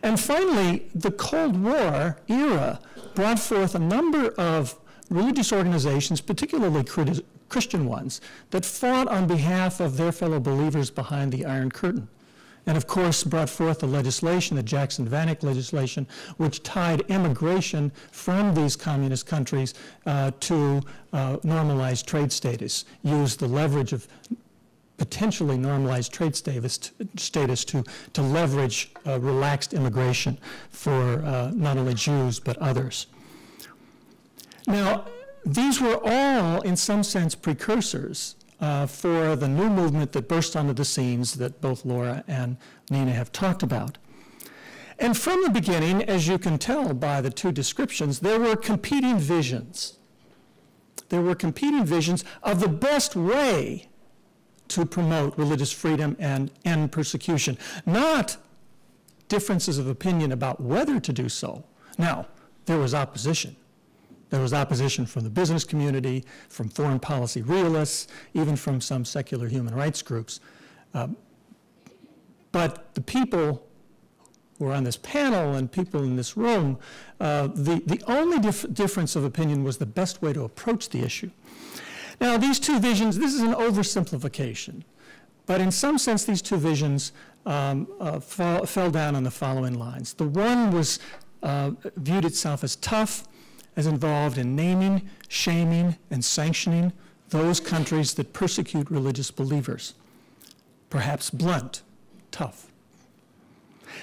And finally, the Cold War era brought forth a number of religious organizations, particularly Christian ones, that fought on behalf of their fellow believers behind the Iron Curtain. And of course, brought forth the legislation, the Jackson-Vanik legislation, which tied immigration from these communist countries to normalized trade status, used the leverage of potentially normalized trade status to leverage relaxed immigration for not only Jews but others. Now, these were all, in some sense, precursors for the new movement that burst onto the scenes that both Laura and Nina have talked about. And from the beginning, as you can tell by the two descriptions, there were competing visions. There were competing visions of the best way to promote religious freedom and end persecution, not differences of opinion about whether to do so. Now, there was opposition. There was opposition from the business community, from foreign policy realists, even from some secular human rights groups. But the people who are on this panel and people in this room, the only difference of opinion was the best way to approach the issue. Now, these two visions, this is an oversimplification, but in some sense, these two visions fell down on the following lines. The one was viewed itself as tough, as involved in naming, shaming, and sanctioning those countries that persecute religious believers. Perhaps blunt, tough.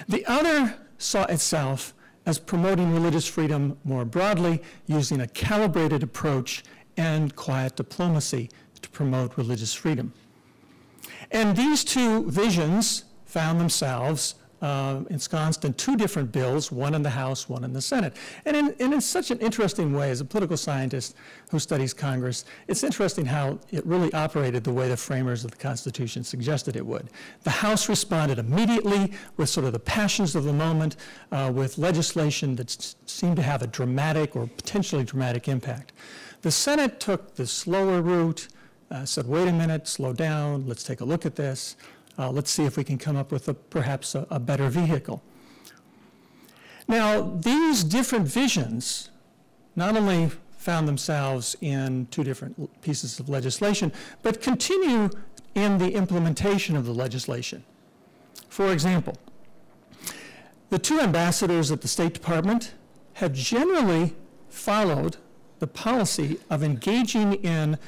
The other saw itself as promoting religious freedom more broadly, using a calibrated approach and quiet diplomacy to promote religious freedom. And these two visions found themselves ensconced in two different bills, one in the House, one in the Senate. And in such an interesting way, as a political scientist who studies Congress, it's interesting how it really operated the way the framers of the Constitution suggested it would. The House responded immediately with sort of the passions of the moment, with legislation that seemed to have a dramatic or potentially dramatic impact. The Senate took the slower route, said, wait a minute, slow down, let's take a look at this. Let's see if we can come up with perhaps a better vehicle. Now, these different visions not only found themselves in two different pieces of legislation, but continue in the implementation of the legislation. For example, the two ambassadors at the State Department have generally followed the policy of engaging in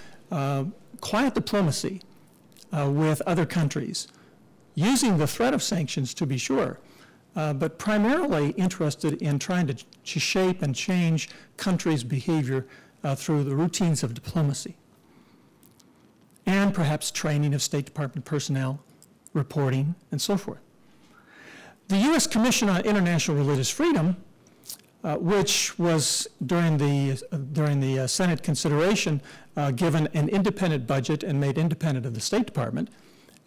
quiet diplomacy with other countries, using the threat of sanctions to be sure, but primarily interested in trying to shape and change countries' behavior through the routines of diplomacy, and perhaps training of State Department personnel, reporting, and so forth. The U.S. Commission on International Religious Freedom which was during the Senate consideration given an independent budget and made independent of the State Department,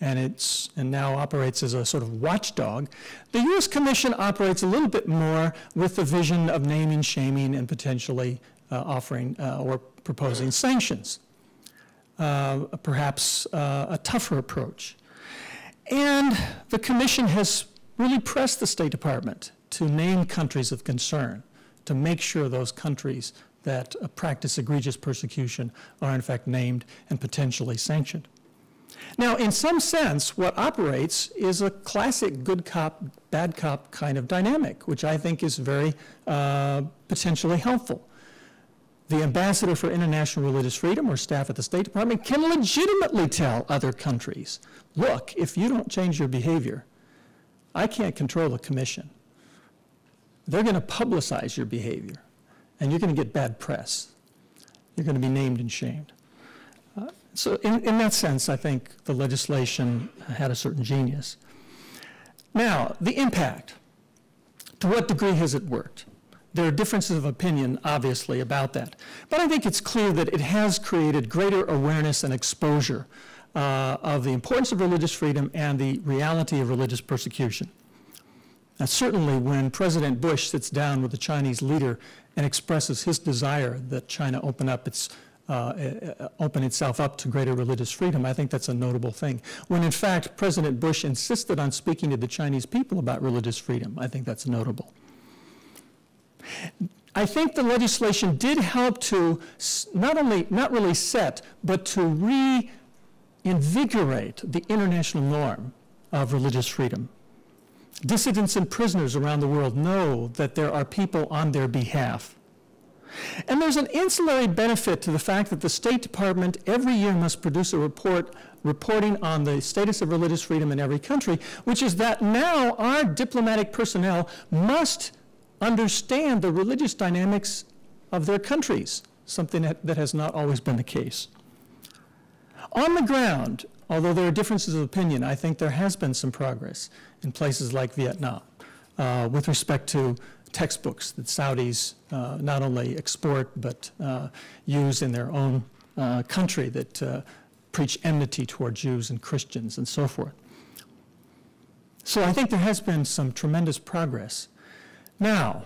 and now operates as a sort of watchdog. The U.S. Commission operates a little bit more with the vision of naming, shaming, and potentially offering or proposing sanctions, perhaps a tougher approach. And the Commission has really pressed the State Department to name countries of concern, to make sure those countries that practice egregious persecution are in fact named and potentially sanctioned. Now, in some sense, what operates is a classic good cop, bad cop kind of dynamic, which I think is very potentially helpful. The ambassador for international religious freedom or staff at the State Department can legitimately tell other countries, look, if you don't change your behavior, I can't control the Commission. They're going to publicize your behavior, and you're going to get bad press. You're going to be named and shamed. So in that sense, I think the legislation had a certain genius. Now, the impact. To what degree has it worked? There are differences of opinion, obviously, about that. But I think it's clear that it has created greater awareness and exposure of the importance of religious freedom and the reality of religious persecution. Now, certainly when President Bush sits down with the Chinese leader and expresses his desire that China open itself up to greater religious freedom, I think that's a notable thing. When in fact President Bush insisted on speaking to the Chinese people about religious freedom, I think that's notable. I think the legislation did help to not really set, but to reinvigorate the international norm of religious freedom. Dissidents and prisoners around the world know that there are people on their behalf. And there's an ancillary benefit to the fact that the State Department every year must produce a report reporting on the status of religious freedom in every country, which is that now our diplomatic personnel must understand the religious dynamics of their countries, something that has not always been the case. On the ground, although there are differences of opinion, I think there has been some progress in places like Vietnam with respect to textbooks that Saudis not only export but use in their own country that preach enmity toward Jews and Christians and so forth. So I think there has been some tremendous progress. Now,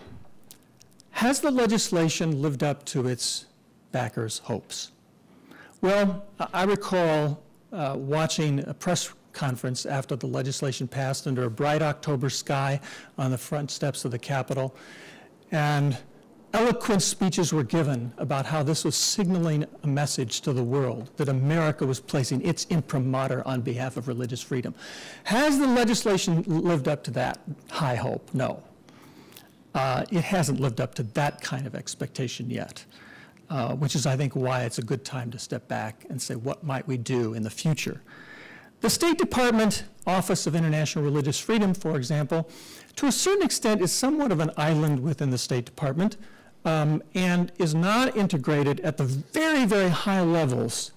has the legislation lived up to its backers' hopes? Well, I recall watching a press conference after the legislation passed under a bright October sky on the front steps of the Capitol, and eloquent speeches were given about how this was signaling a message to the world that America was placing its imprimatur on behalf of religious freedom. Has the legislation lived up to that high hope? No. It hasn't lived up to that kind of expectation yet, which is, I think, why it's a good time to step back and say, what might we do in the future? The State Department Office of International Religious Freedom, for example, to a certain extent is somewhat of an island within the State Department and is not integrated at the very, very high levels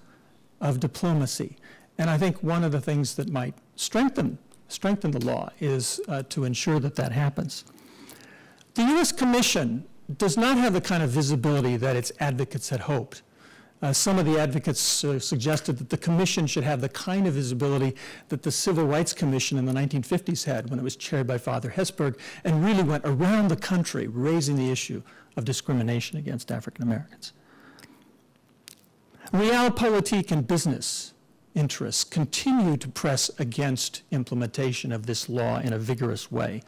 of diplomacy. And I think one of the things that might strengthen the law is to ensure that that happens. The U.S. Commission does not have the kind of visibility that its advocates had hoped. Some of the advocates suggested that the Commission should have the kind of visibility that the Civil Rights Commission in the 1950s had when it was chaired by Father Hesburgh and really went around the country raising the issue of discrimination against African Americans. Realpolitik and business interests continue to press against implementation of this law in a vigorous way.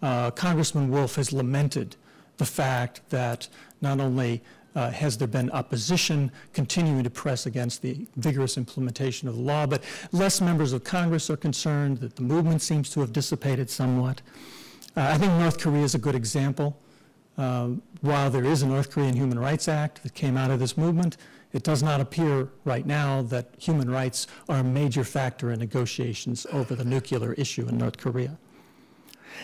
Congressman Wolf has lamented the fact that not only has there been opposition continuing to press against the vigorous implementation of the law, but less members of Congress are concerned that the movement seems to have dissipated somewhat. I think North Korea is a good example. While there is a North Korean Human Rights Act that came out of this movement, it does not appear right now that human rights are a major factor in negotiations over the nuclear issue in North Korea.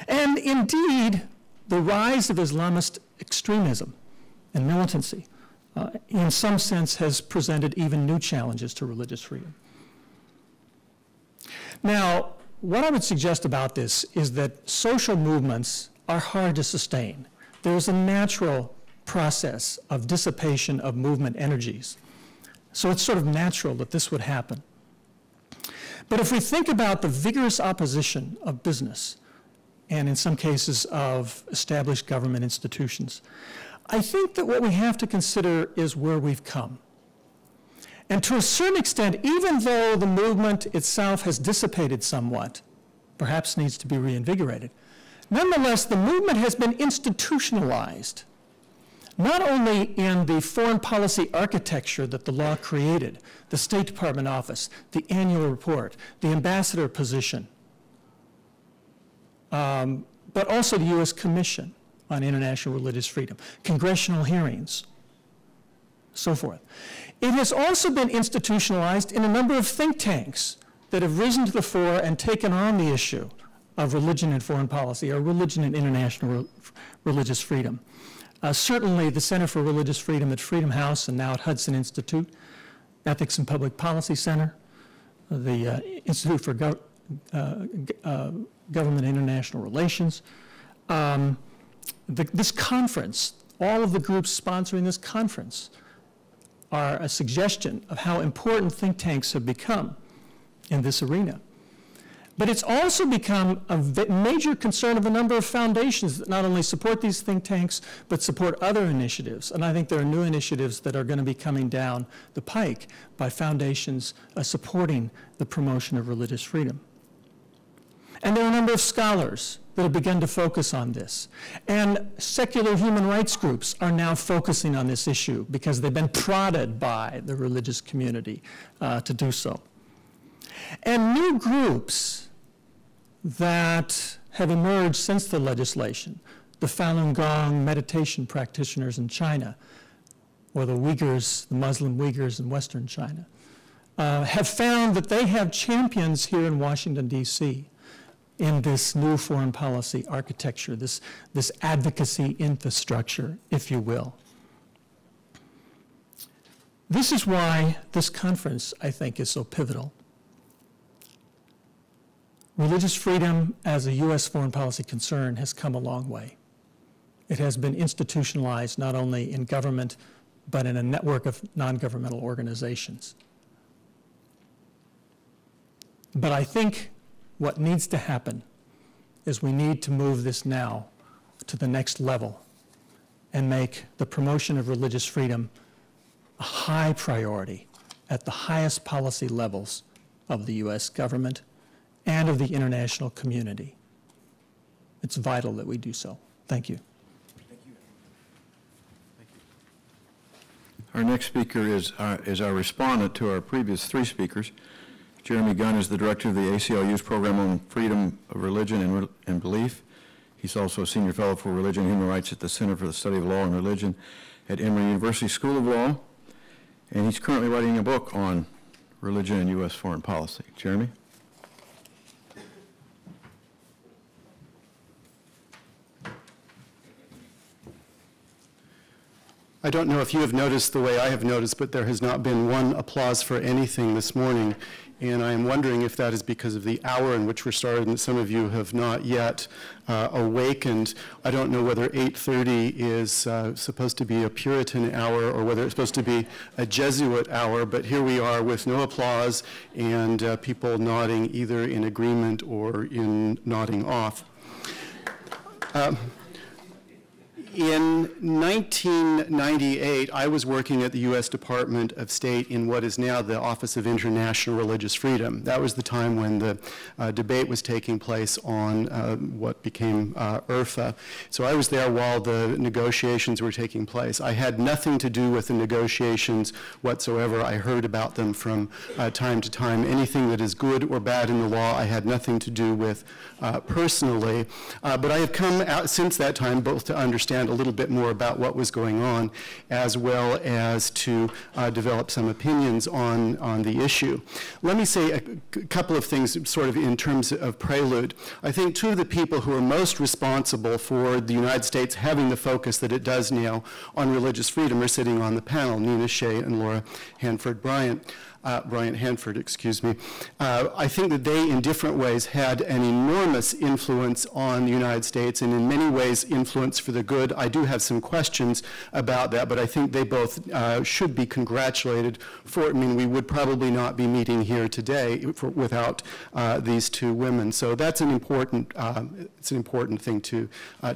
And indeed, the rise of Islamist extremism and militancy, in some sense, has presented even new challenges to religious freedom. Now, what I would suggest about this is that social movements are hard to sustain. there's a natural process of dissipation of movement energies. So it's sort of natural that this would happen. But if we think about the vigorous opposition of business, and in some cases of established government institutions, I think that what we have to consider is where we've come. And to a certain extent, even though the movement itself has dissipated somewhat, perhaps needs to be reinvigorated, nonetheless, the movement has been institutionalized, not only in the foreign policy architecture that the law created, the State Department office, the annual report, the ambassador position, but also the U.S. Commission on International Religious Freedom, congressional hearings, so forth. It has also been institutionalized in a number of think tanks that have risen to the fore and taken on the issue of religion and foreign policy, or religion and international religious freedom. Certainly the Center for Religious Freedom at Freedom House and now at Hudson Institute, Ethics and Public Policy Center, the Institute for Government and International Relations. This conference, all of the groups sponsoring this conference are a suggestion of how important think tanks have become in this arena. But it's also become a major concern of a number of foundations that not only support these think tanks, but support other initiatives. And I think there are new initiatives that are going to be coming down the pike by foundations supporting the promotion of religious freedom. And there are a number of scholars that have begun to focus on this. And secular human rights groups are now focusing on this issue because they've been prodded by the religious community to do so. And new groups that have emerged since the legislation, the Falun Gong meditation practitioners in China, or the Uyghurs, the Muslim Uyghurs in Western China, have found that they have champions here in Washington, D.C. in this new foreign policy architecture, this advocacy infrastructure, if you will. This is why this conference, I think, is so pivotal. Religious freedom as a U.S. foreign policy concern has come a long way. It has been institutionalized not only in government, but in a network of non-governmental organizations. But I think what needs to happen is we need to move this now to the next level and make the promotion of religious freedom a high priority at the highest policy levels of the U.S. government and of the international community. It's vital that we do so. Thank you. Thank you. Thank you. Our next speaker is our respondent to our previous three speakers. Jeremy Gunn is the director of the ACLU's program on freedom of religion and belief. He's also a senior fellow for religion and human rights at the Center for the Study of Law and Religion at Emory University School of Law. And he's currently writing a book on religion and U.S. foreign policy. Jeremy? I don't know if you have noticed the way I have noticed, but there has not been one applause for anything this morning. And I am wondering if that is because of the hour in which we're started, and some of you have not yet awakened. I don't know whether 8:30 is supposed to be a Puritan hour or whether it's supposed to be a Jesuit hour, but here we are with no applause and people nodding either in agreement or in nodding off. In 1998, I was working at the U.S. Department of State in what is now the Office of International Religious Freedom. That was the time when the debate was taking place on what became IRFA. So I was there while the negotiations were taking place. I had nothing to do with the negotiations whatsoever. I heard about them from time to time. Anything that is good or bad in the law, I had nothing to do with personally. But I have come out since that time both to understand a little bit more about what was going on, as well as to develop some opinions on the issue. Let me say a couple of things sort of in terms of prelude. I think two of the people who are most responsible for the United States having the focus that it does now on religious freedom are sitting on the panel, Nina Shay and Laura Hanford Bryant. Hanford, excuse me. I think that they, in different ways, had an enormous influence on the United States, and in many ways influence for the good. I do have some questions about that, but I think they both should be congratulated for it. I mean, we would probably not be meeting here today without these two women. So that's an important, thing to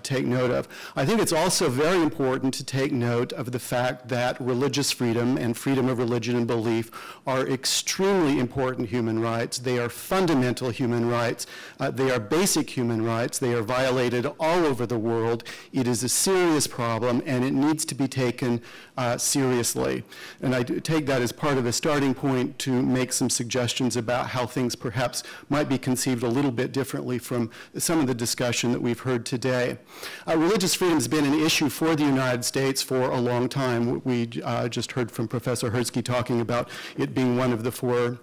take note of. I think it's also very important to take note of the fact that religious freedom and freedom of religion and belief are extremely important human rights. They are fundamental human rights. They are basic human rights. They are violated all over the world. It is a serious problem, and it needs to be taken seriously. And I take that as part of a starting point to make some suggestions about how things perhaps might be conceived a little bit differently from some of the discussion that we've heard today. Religious freedom has been an issue for the United States for a long time. We just heard from Professor Hertzke talking about it being one of the four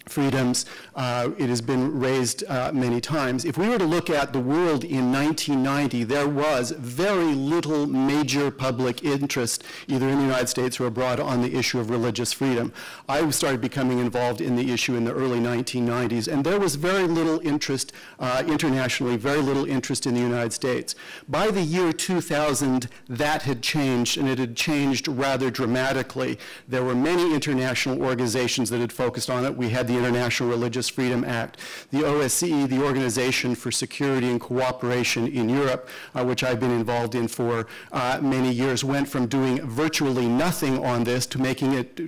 freedoms. It has been raised many times. If we were to look at the world in 1990, there was very little major public interest, either in the United States or abroad, on the issue of religious freedom. I started becoming involved in the issue in the early 1990s, and there was very little interest internationally, very little interest in the United States. By the year 2000, that had changed, and it had changed rather dramatically. There were many international organizations that had focused on it. We had the International Religious Freedom Act, the OSCE, the Organization for Security and Cooperation in Europe, which I've been involved in for many years, went from doing virtually nothing on this to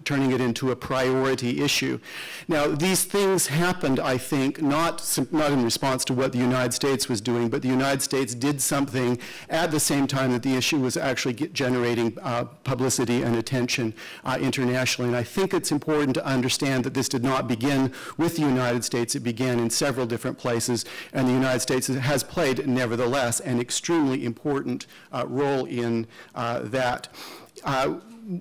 turning it into a priority issue. Now, these things happened, I think, not in response to what the United States was doing, but the United States did something at the same time that the issue was actually generating publicity and attention internationally. And I think it's important to understand that this did not begin with the United States. It began in several different places, and the United States has played, nevertheless, an extremely important role in that.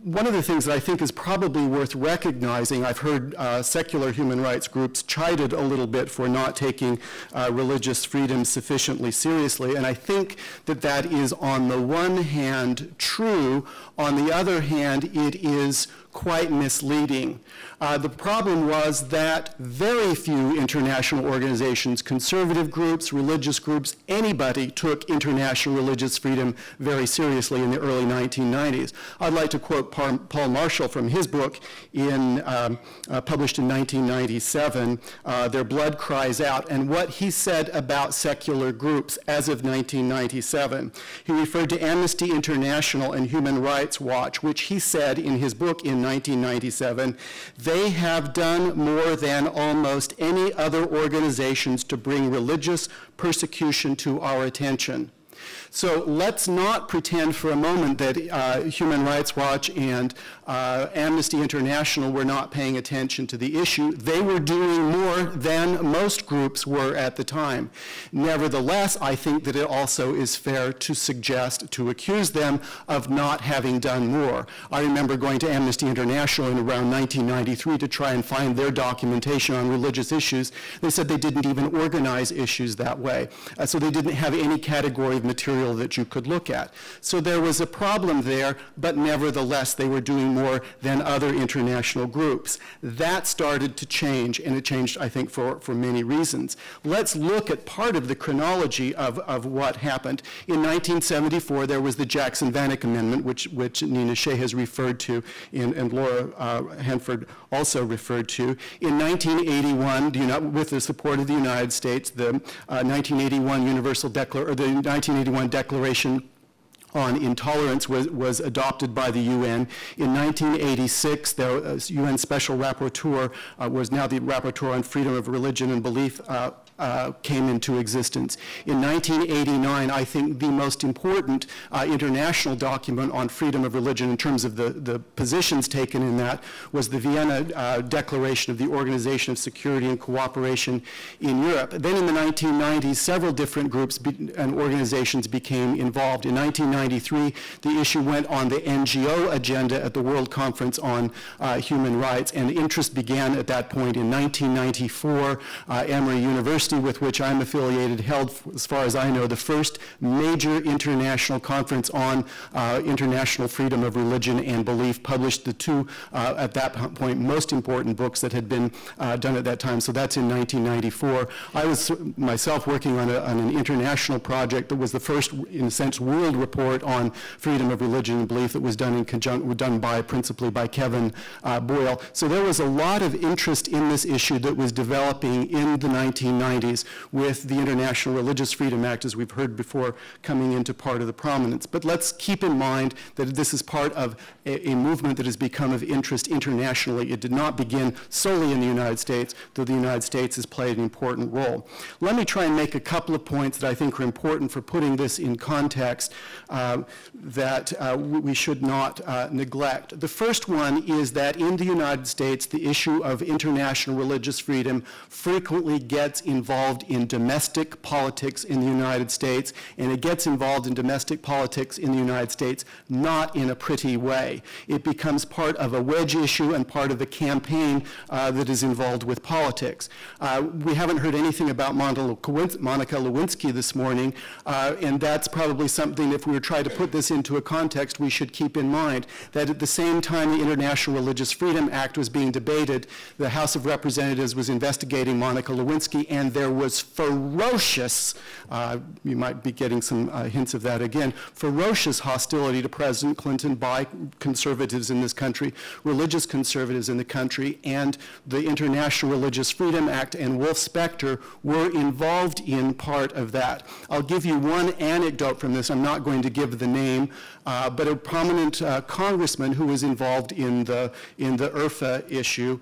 One of the things that I think is probably worth recognizing, I've heard secular human rights groups chided a little bit for not taking religious freedom sufficiently seriously, and I think that that is on the one hand true, on the other hand it is quite misleading. The problem was that very few international organizations, conservative groups, religious groups, anybody took international religious freedom very seriously in the early 1990s. I'd like to quote Paul Marshall from his book published in 1997, Their Blood Cries Out, and what he said about secular groups as of 1997. He referred to Amnesty International and Human Rights Watch, which he said in his book in 1997, they have done more than almost any other organizations to bring religious persecution to our attention. So let's not pretend for a moment that Human Rights Watch and Amnesty International were not paying attention to the issue. They were doing more than most groups were at the time. Nevertheless, I think that it also is fair to suggest, to accuse them of not having done more. I remember going to Amnesty International in around 1993 to try and find their documentation on religious issues. They said they didn't even organize issues that way. So they didn't have any category of material that you could look at. So there was a problem there, but nevertheless they were doing more than other international groups. That started to change, and it changed, I think, for many reasons. Let's look at part of the chronology of what happened. In 1974, there was the Jackson-Vanik Amendment, which Nina Shay has referred to, and Laura Hanford also referred to. In 1981, with the support of the United States, the 1981 1981 Declaration on Intolerance was adopted by the UN. In 1986, the UN Special Rapporteur was now the Rapporteur on Freedom of Religion and Belief came into existence. In 1989, I think the most important international document on freedom of religion in terms of the positions taken in that was the Vienna Declaration of the Organization of Security and Cooperation in Europe. Then in the 1990s, several different groups and organizations became involved. In 1990, 1993, the issue went on the NGO agenda at the World Conference on Human Rights, and interest began at that point. In 1994, Emory University, with which I'm affiliated, held, as far as I know, the first major international conference on international freedom of religion and belief, published the two, at that point, most important books that had been done at that time. So that's in 1994. I was myself working on an international project that was the first, in a sense, world report on freedom of religion and belief that was done in conjunction, done by, principally by Kevin Boyle. So there was a lot of interest in this issue that was developing in the 1990s with the International Religious Freedom Act, as we've heard before, coming into part of the prominence. But let's keep in mind that this is part of a movement that has become of interest internationally. It did not begin solely in the United States, though the United States has played an important role. Let me try and make a couple of points that I think are important for putting this in context that we should not neglect. The first one is that in the United States, the issue of international religious freedom frequently gets involved in domestic politics in the United States, and it gets involved in domestic politics in the United States not in a pretty way. It becomes part of a wedge issue and part of the campaign that is involved with politics. We haven't heard anything about Monica Lewinsky this morning, and that's probably something, if we were trying to put this into a context, we should keep in mind that at the same time the International Religious Freedom Act was being debated, the House of Representatives was investigating Monica Lewinsky, and there was ferocious, you might be getting some hints of that again, ferocious hostility to President Clinton by conservatives in this country, religious conservatives in the country, and the International Religious Freedom Act and Wolf Spector were involved in part of that. I'll give you one anecdote from this. I'm not going to give the name, but a prominent congressman who was involved in the IRFA issue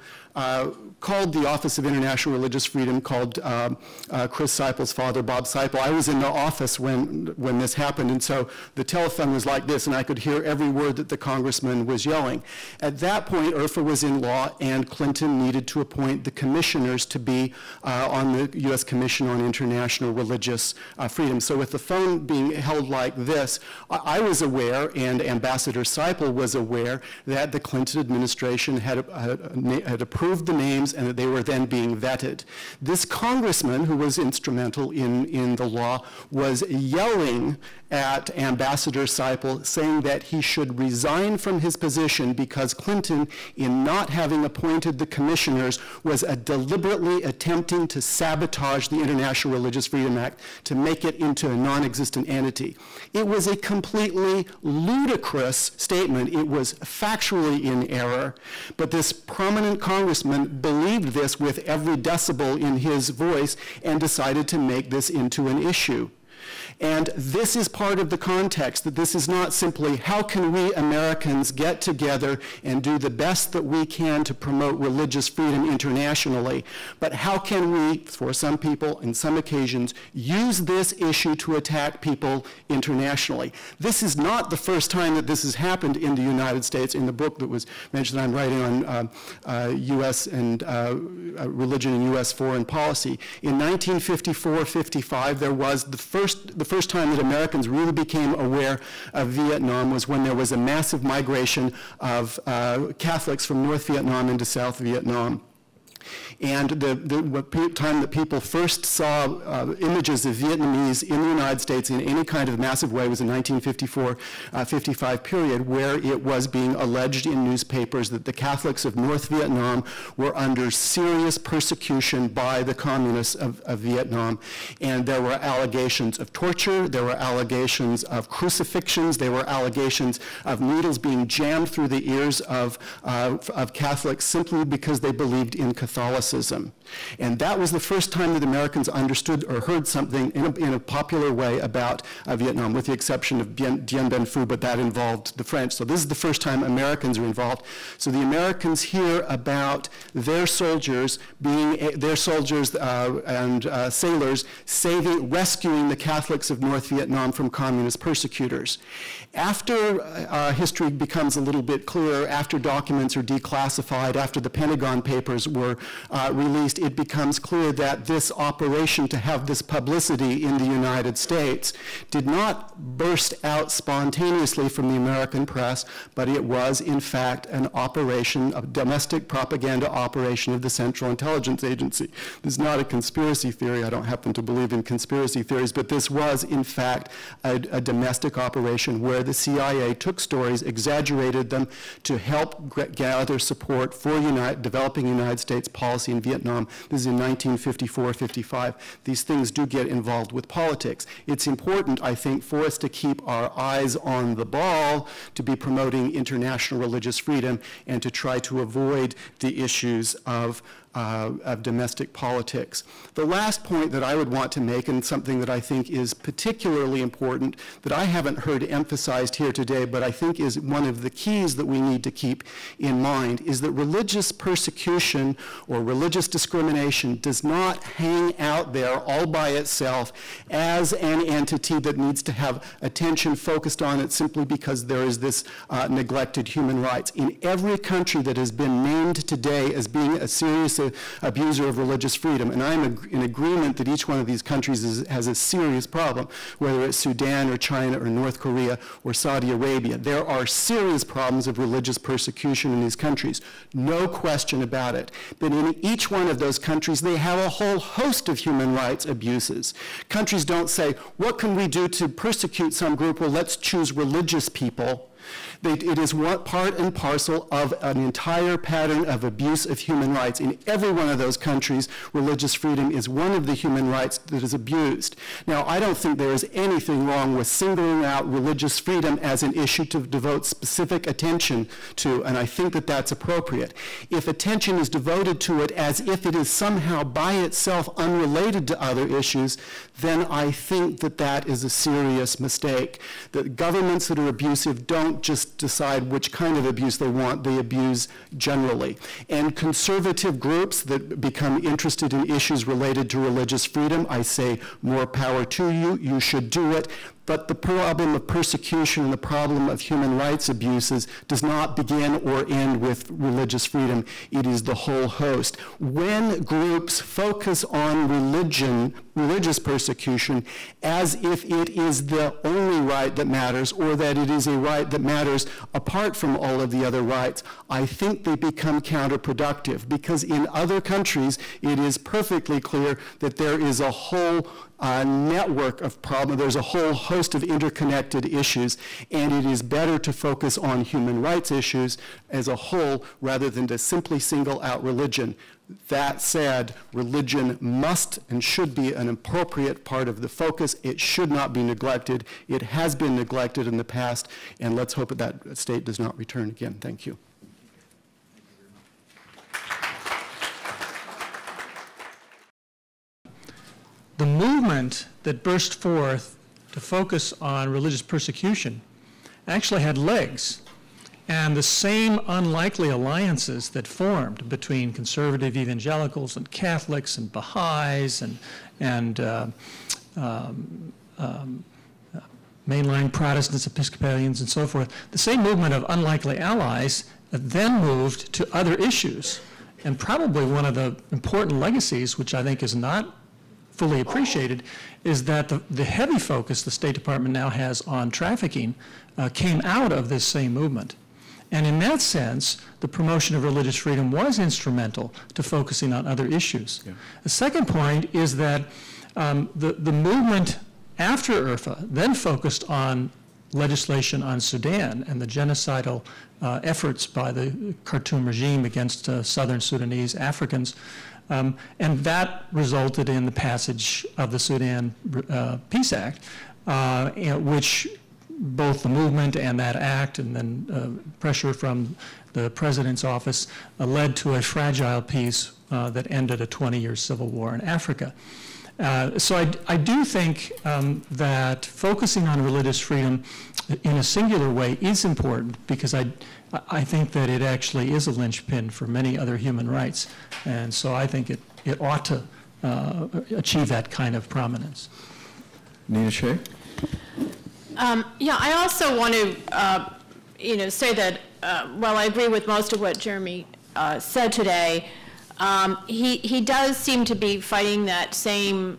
called the Office of International Religious Freedom, called Chris Seipel's father, Bob Seipel. I was in the office when this happened, and so the telephone was like this, and I could hear every word that the congressman was yelling. At that point, IRFA was in law, and Clinton needed to appoint the commissioners to be on the U.S. Commission on International Religious Freedom. So with the phone being held like this, I was aware, and Ambassador Seipel was aware, that the Clinton administration had approved the names and that they were then being vetted. This congressman, who was instrumental in the law, was yelling at Ambassador Seipel, saying that he should resign from his position because Clinton, in not having appointed the commissioners, was deliberately attempting to sabotage the International Religious Freedom Act to make it into a non-existent entity. It was a completely ludicrous statement. It was factually in error, but this prominent congressman believed this with every decibel in his voice and decided to make this into an issue. And this is part of the context, that this is not simply how can we Americans get together and do the best that we can to promote religious freedom internationally, but how can we, for some people, in some occasions, use this issue to attack people internationally. This is not the first time that this has happened in the United States. In the book that was mentioned, I'm writing on U.S. and religion and U.S. foreign policy. In 1954-55, there was the first time that Americans really became aware of Vietnam was when there was a massive migration of Catholics from North Vietnam into South Vietnam. And the time that people first saw images of Vietnamese in the United States in any kind of massive way was in 1954-55 period, where it was being alleged in newspapers that the Catholics of North Vietnam were under serious persecution by the communists of Vietnam. And there were allegations of torture, there were allegations of crucifixions, there were allegations of needles being jammed through the ears of Catholics simply because they believed in Catholicism. And that was the first time that Americans understood or heard something in a popular way about Vietnam, with the exception of Dien Bien Phu, but that involved the French. So this is the first time Americans are involved. So the Americans hear about their soldiers and sailors rescuing the Catholics of North Vietnam from communist persecutors. After history becomes a little bit clearer, after documents are declassified, after the Pentagon Papers were released, it becomes clear that this operation to have this publicity in the United States did not burst out spontaneously from the American press, but it was, in fact, an operation, a domestic propaganda operation of the Central Intelligence Agency. This is not a conspiracy theory. I don't happen to believe in conspiracy theories, but this was, in fact, a domestic operation where the CIA took stories, exaggerated them to help gather support for developing United States policy in Vietnam. This is in 1954-55. These things do get involved with politics. It's important, I think, for us to keep our eyes on the ball, to be promoting international religious freedom, and to try to avoid the issues of domestic politics. The last point that I would want to make, and something that I think is particularly important, that I haven't heard emphasized here today, but I think is one of the keys that we need to keep in mind, is that religious persecution or religious discrimination does not hang out there all by itself as an entity that needs to have attention focused on it simply because there is this neglected human rights. In every country that has been named today as being a serious abuser of religious freedom, and I'm in agreement that each one of these countries has a serious problem, whether it's Sudan or China or North Korea or Saudi Arabia. There are serious problems of religious persecution in these countries, no question about it. But in each one of those countries, they have a whole host of human rights abuses. Countries don't say, what can we do to persecute some group? Well, let's choose religious people. It is part and parcel of an entire pattern of abuse of human rights. In every one of those countries, religious freedom is one of the human rights that is abused. Now, I don't think there is anything wrong with singling out religious freedom as an issue to devote specific attention to, and I think that that's appropriate. If attention is devoted to it as if it is somehow by itself unrelated to other issues, then I think that that is a serious mistake. That governments that are abusive don't just decide which kind of abuse they want, they abuse generally. And conservative groups that become interested in issues related to religious freedom, I say more power to you, you should do it. But the problem of persecution and the problem of human rights abuses does not begin or end with religious freedom. It is the whole host. When groups focus on religious persecution, as if it is the only right that matters, or that it is a right that matters apart from all of the other rights, I think they become counterproductive, because in other countries it is perfectly clear that there is a whole network of problems. There's a whole host of interconnected issues, and it is better to focus on human rights issues as a whole rather than to simply single out religion. That said, religion must and should be an appropriate part of the focus. It should not be neglected. It has been neglected in the past, and let's hope that state does not return again. Thank you. The movement that burst forth to focus on religious persecution actually had legs, and the same unlikely alliances that formed between conservative evangelicals and Catholics and Baha'is and mainline Protestants, Episcopalians, and so forth, the same movement of unlikely allies then moved to other issues. And probably one of the important legacies, which I think is not fully appreciated, is that the heavy focus the State Department now has on trafficking came out of this same movement. And in that sense, the promotion of religious freedom was instrumental to focusing on other issues. Yeah. The second point is that the movement after IRFA then focused on legislation on Sudan and the genocidal efforts by the Khartoum regime against southern Sudanese Africans. And that resulted in the passage of the Sudan Peace Act, which both the movement and that act and then pressure from the president's office led to a fragile peace that ended a 20-year civil war in Africa. So I do think that focusing on religious freedom in a singular way is important, because I think that it actually is a linchpin for many other human rights. And so I think it ought to achieve that kind of prominence. Nina Shay? Yeah, I also want to say that while I agree with most of what Jeremy said today, He does seem to be fighting that same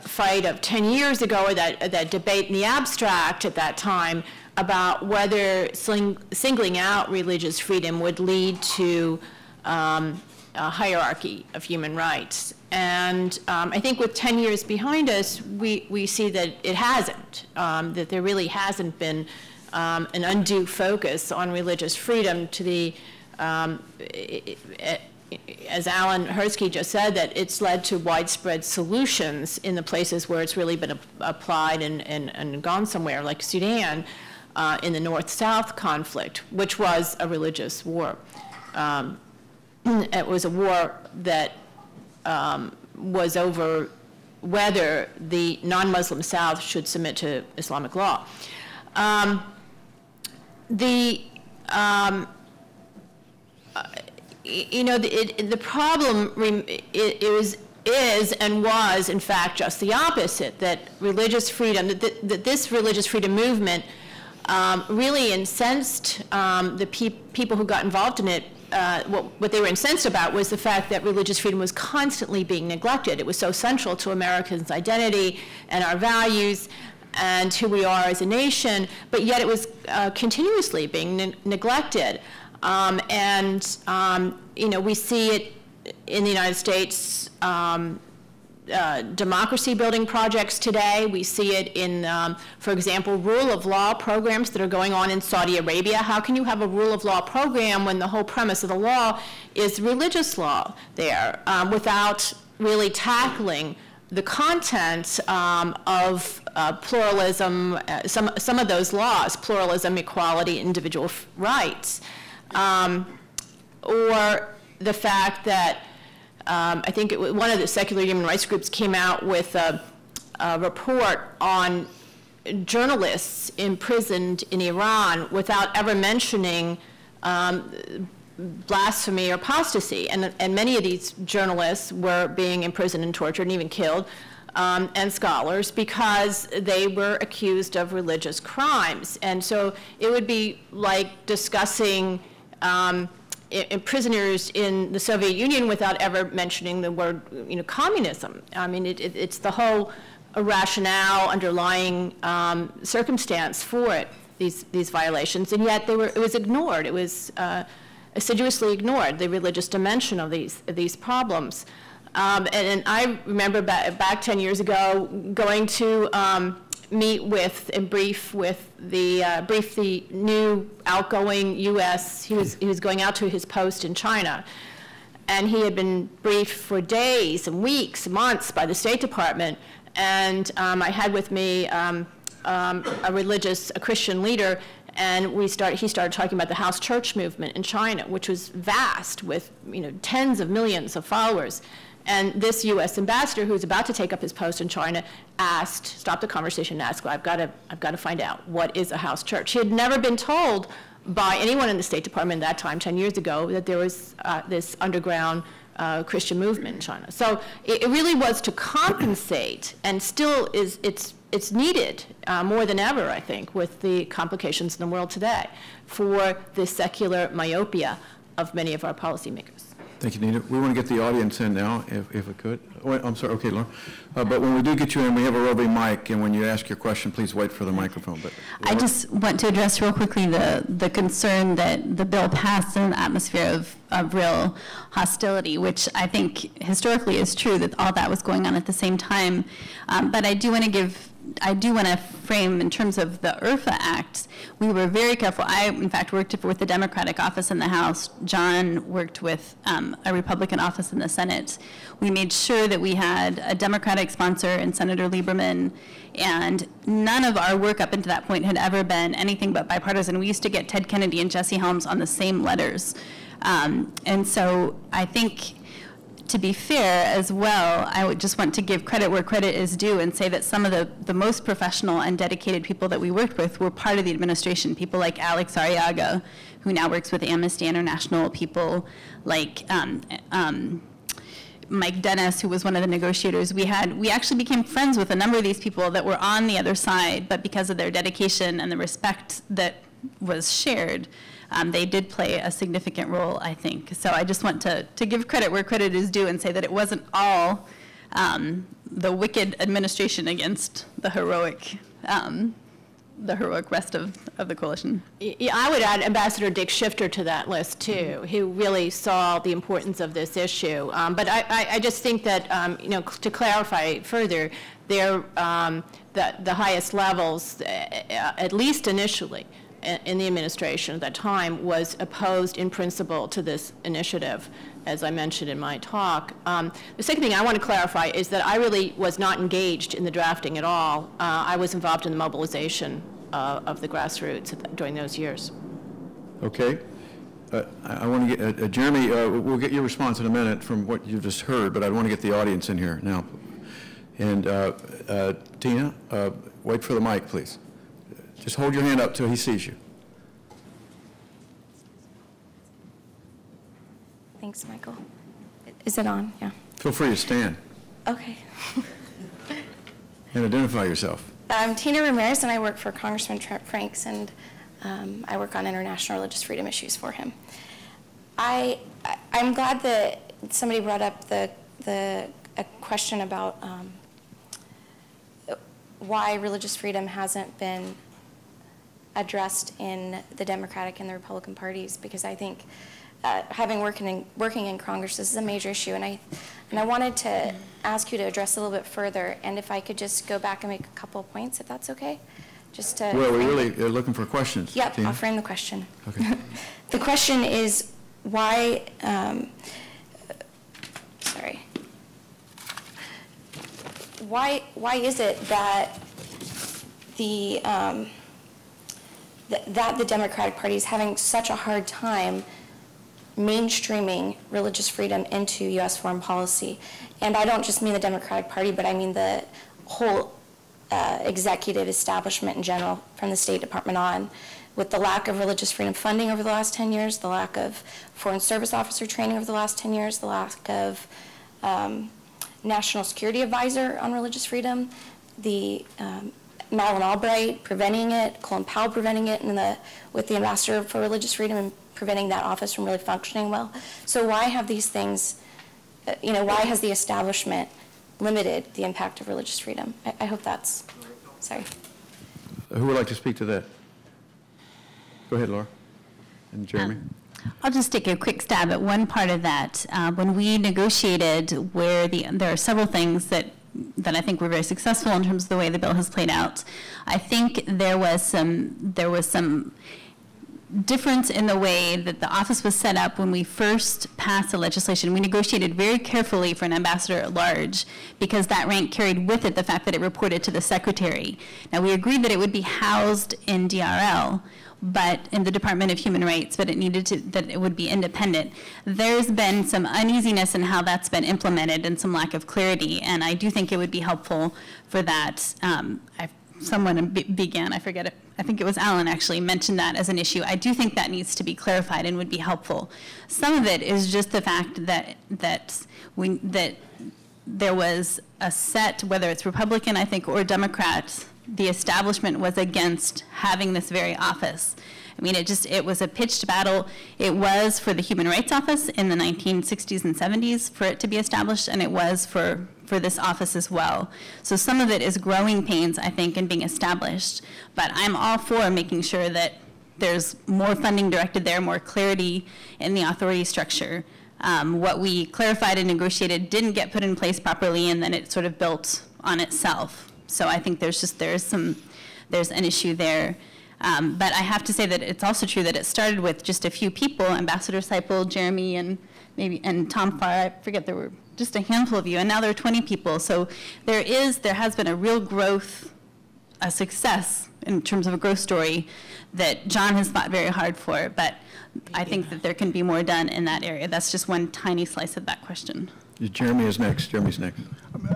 fight of 10 years ago, or that debate in the abstract at that time about whether singling out religious freedom would lead to a hierarchy of human rights. And I think with 10 years behind us, we see that it hasn't, that there really hasn't been an undue focus on religious freedom to the, as Alan Hertzke just said, that it's led to widespread solutions in the places where it's really been applied and gone somewhere, like Sudan, in the North-South conflict, which was a religious war. It was a war that was over whether the non-Muslim South should submit to Islamic law. You know, the problem is and was, in fact, just the opposite, that religious freedom, that this religious freedom movement really incensed the people who got involved in it. What they were incensed about was the fact that religious freedom was constantly being neglected. It was so central to Americans' identity and our values and who we are as a nation, but yet it was continuously being neglected. You know, we see it in the United States, democracy building projects today. We see it in, for example, rule of law programs that are going on in Saudi Arabia. How can you have a rule of law program when the whole premise of the law is religious law there, without really tackling the content of pluralism, some of those laws, pluralism, equality, individual rights, or the fact that I think one of the secular human rights groups came out with a report on journalists imprisoned in Iran without ever mentioning blasphemy or apostasy. And many of these journalists were being imprisoned and tortured and even killed, and scholars, because they were accused of religious crimes. And so it would be like discussing prisoners in the Soviet Union without ever mentioning the word, you know, communism. I mean, it's the whole rationale underlying circumstance for it, these violations, and yet it was ignored. It was assiduously ignored, the religious dimension of these problems. And I remember back 10 years ago going to meet with and brief the new outgoing U.S. He was going out to his post in China, and he had been briefed for days and weeks, months by the State Department. And I had with me a Christian leader, and he started talking about the house church movement in China, which was vast, with, you know, tens of millions of followers. And this U.S. ambassador, who was about to take up his post in China, stopped the conversation and asked, well, I've got to find out, what is a house church? He had never been told by anyone in the State Department at that time, 10 years ago, that there was this underground Christian movement in China. So it really was to compensate, and still is, it's needed more than ever, I think, with the complications in the world today, for the secular myopia of many of our policymakers. Thank you, Nina. We want to get the audience in now, if we could. Oh, I'm sorry. Okay, Lauren. But when we do get you in, we have a roving mic, and when you ask your question, please wait for the microphone. But I just want to address real quickly the concern that the bill passed in an atmosphere of real hostility, which I think historically is true, that all that was going on at the same time. But I do want to frame, in terms of the IRFA Act, we were very careful. I, in fact, worked with the Democratic office in the House. John worked with a Republican office in the Senate. We made sure that we had a Democratic sponsor in Senator Lieberman, and none of our work up until that point had ever been anything but bipartisan. We used to get Ted Kennedy and Jesse Helms on the same letters. And so I think, to be fair as well, I would just want to give credit where credit is due and say that some of the most professional and dedicated people that we worked with were part of the administration. People like Alex Arriaga, who now works with Amnesty International, people like Mike Dennis, who was one of the negotiators. We actually became friends with a number of these people that were on the other side, but because of their dedication and the respect that was shared, they did play a significant role, I think. So I just want to give credit where credit is due and say that it wasn't all the wicked administration against the heroic rest of the coalition. Yeah, I would add Ambassador Dick Shifter to that list too, who really saw the importance of this issue. But I just think that, you know, to clarify further, the highest levels, at least initially, in the administration at that time, was opposed in principle to this initiative, as I mentioned in my talk. The second thing I want to clarify is that I really was not engaged in the drafting at all. I was involved in the mobilization of the grassroots during those years. Okay. I want to get, Jeremy, we'll get your response in a minute from what you just heard, but I want to get the audience in here now. And Tina, wait for the mic, please. Just hold your hand up till he sees you. Thanks, Michael. Is it on? Yeah. Feel free to stand. Okay. And identify yourself. I'm Tina Ramirez, and I work for Congressman Trent Franks, and I work on international religious freedom issues for him. I'm glad that somebody brought up a question about why religious freedom hasn't been addressed in the Democratic and the Republican parties, because I think having working in Congress, this is a major issue, and I wanted to ask you to address a little bit further, and if I could just go back and make a couple of points, if that's okay, just to. Well, we're really looking for questions. Yep, Tina. I'll frame the question. Okay. The question is why. Sorry. Why is it that the that the Democratic Party is having such a hard time mainstreaming religious freedom into U.S. foreign policy? And I don't just mean the Democratic Party, but I mean the whole executive establishment in general, from the State Department on, with the lack of religious freedom funding over the last 10 years, the lack of foreign service officer training over the last 10 years, the lack of National Security Advisor on religious freedom, the Madeleine Albright preventing it, Colin Powell preventing it, and with the Ambassador for Religious Freedom and preventing that office from really functioning well. So why have these things, why has the establishment limited the impact of religious freedom? I hope that's, sorry. Who would like to speak to that? Go ahead, Laura. And Jeremy. I'll just take a quick stab at one part of that. When we negotiated there are several things that I think were very successful in terms of the way the bill has played out. I think there was some difference in the way that the office was set up when we first passed the legislation. We negotiated very carefully for an ambassador at large, because that rank carried with it the fact that it reported to the secretary. Now, we agreed that it would be housed in DRL, but in the Department of Human Rights, but that it would be independent. There's been some uneasiness in how that's been implemented and some lack of clarity, and I do think it would be helpful for that. Someone began, I forget it, I think it was Alan actually mentioned that as an issue. I do think that needs to be clarified and would be helpful. Some of it is just the fact that there was a set, whether it's Republican, I think, or Democrat, the establishment was against having this very office. I mean, it was a pitched battle. It was for the Human Rights Office in the 1960s and 70s for it to be established, and it was for this office as well. So some of it is growing pains, I think, in being established. But I'm all for making sure that there's more funding directed there, more clarity in the authority structure. What we clarified and negotiated didn't get put in place properly, and then it sort of built on itself. So I think there's an issue there. But I have to say that it's also true that it started with just a few people, Ambassador Seipel, Jeremy, and Tom Farr. I forget, there were just a handful of you, and now there are 20 people. So there has been a real growth, a success in terms of a growth story that John has fought very hard for. But I think that there can be more done in that area. That's just one tiny slice of that question. Jeremy is next. Jeremy's next.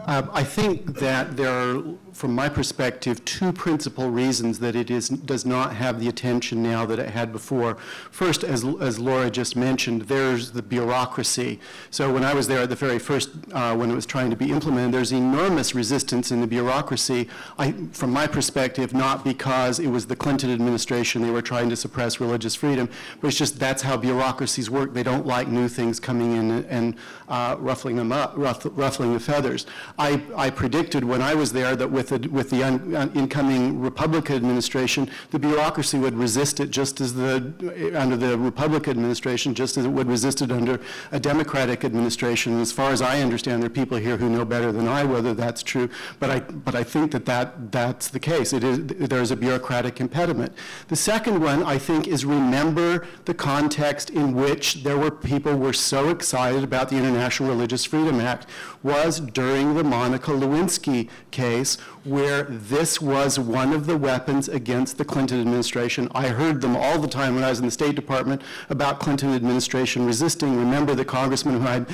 I think that there are from my perspective, two principal reasons that it does not have the attention now that it had before. First, as Laura just mentioned, there's the bureaucracy. So when I was there at the very first, when it was trying to be implemented, there's enormous resistance in the bureaucracy, from my perspective, not because it was the Clinton administration, they were trying to suppress religious freedom, but it's just that's how bureaucracies work. They don't like new things coming in and ruffling the feathers. I predicted when I was there that with the incoming Republican administration, the bureaucracy would resist it just as under the Republican administration, just as it would resist it under a Democratic administration. And as far as I understand, there are people here who know better than I whether that's true, but I think that's the case. There's a bureaucratic impediment. The second one, I think, is remember the context in which people were so excited about the International Religious Freedom Act was during the Monica Lewinsky case, where this was one of the weapons against the Clinton administration. I heard them all the time when I was in the State Department about Clinton administration resisting. Remember the congressman who had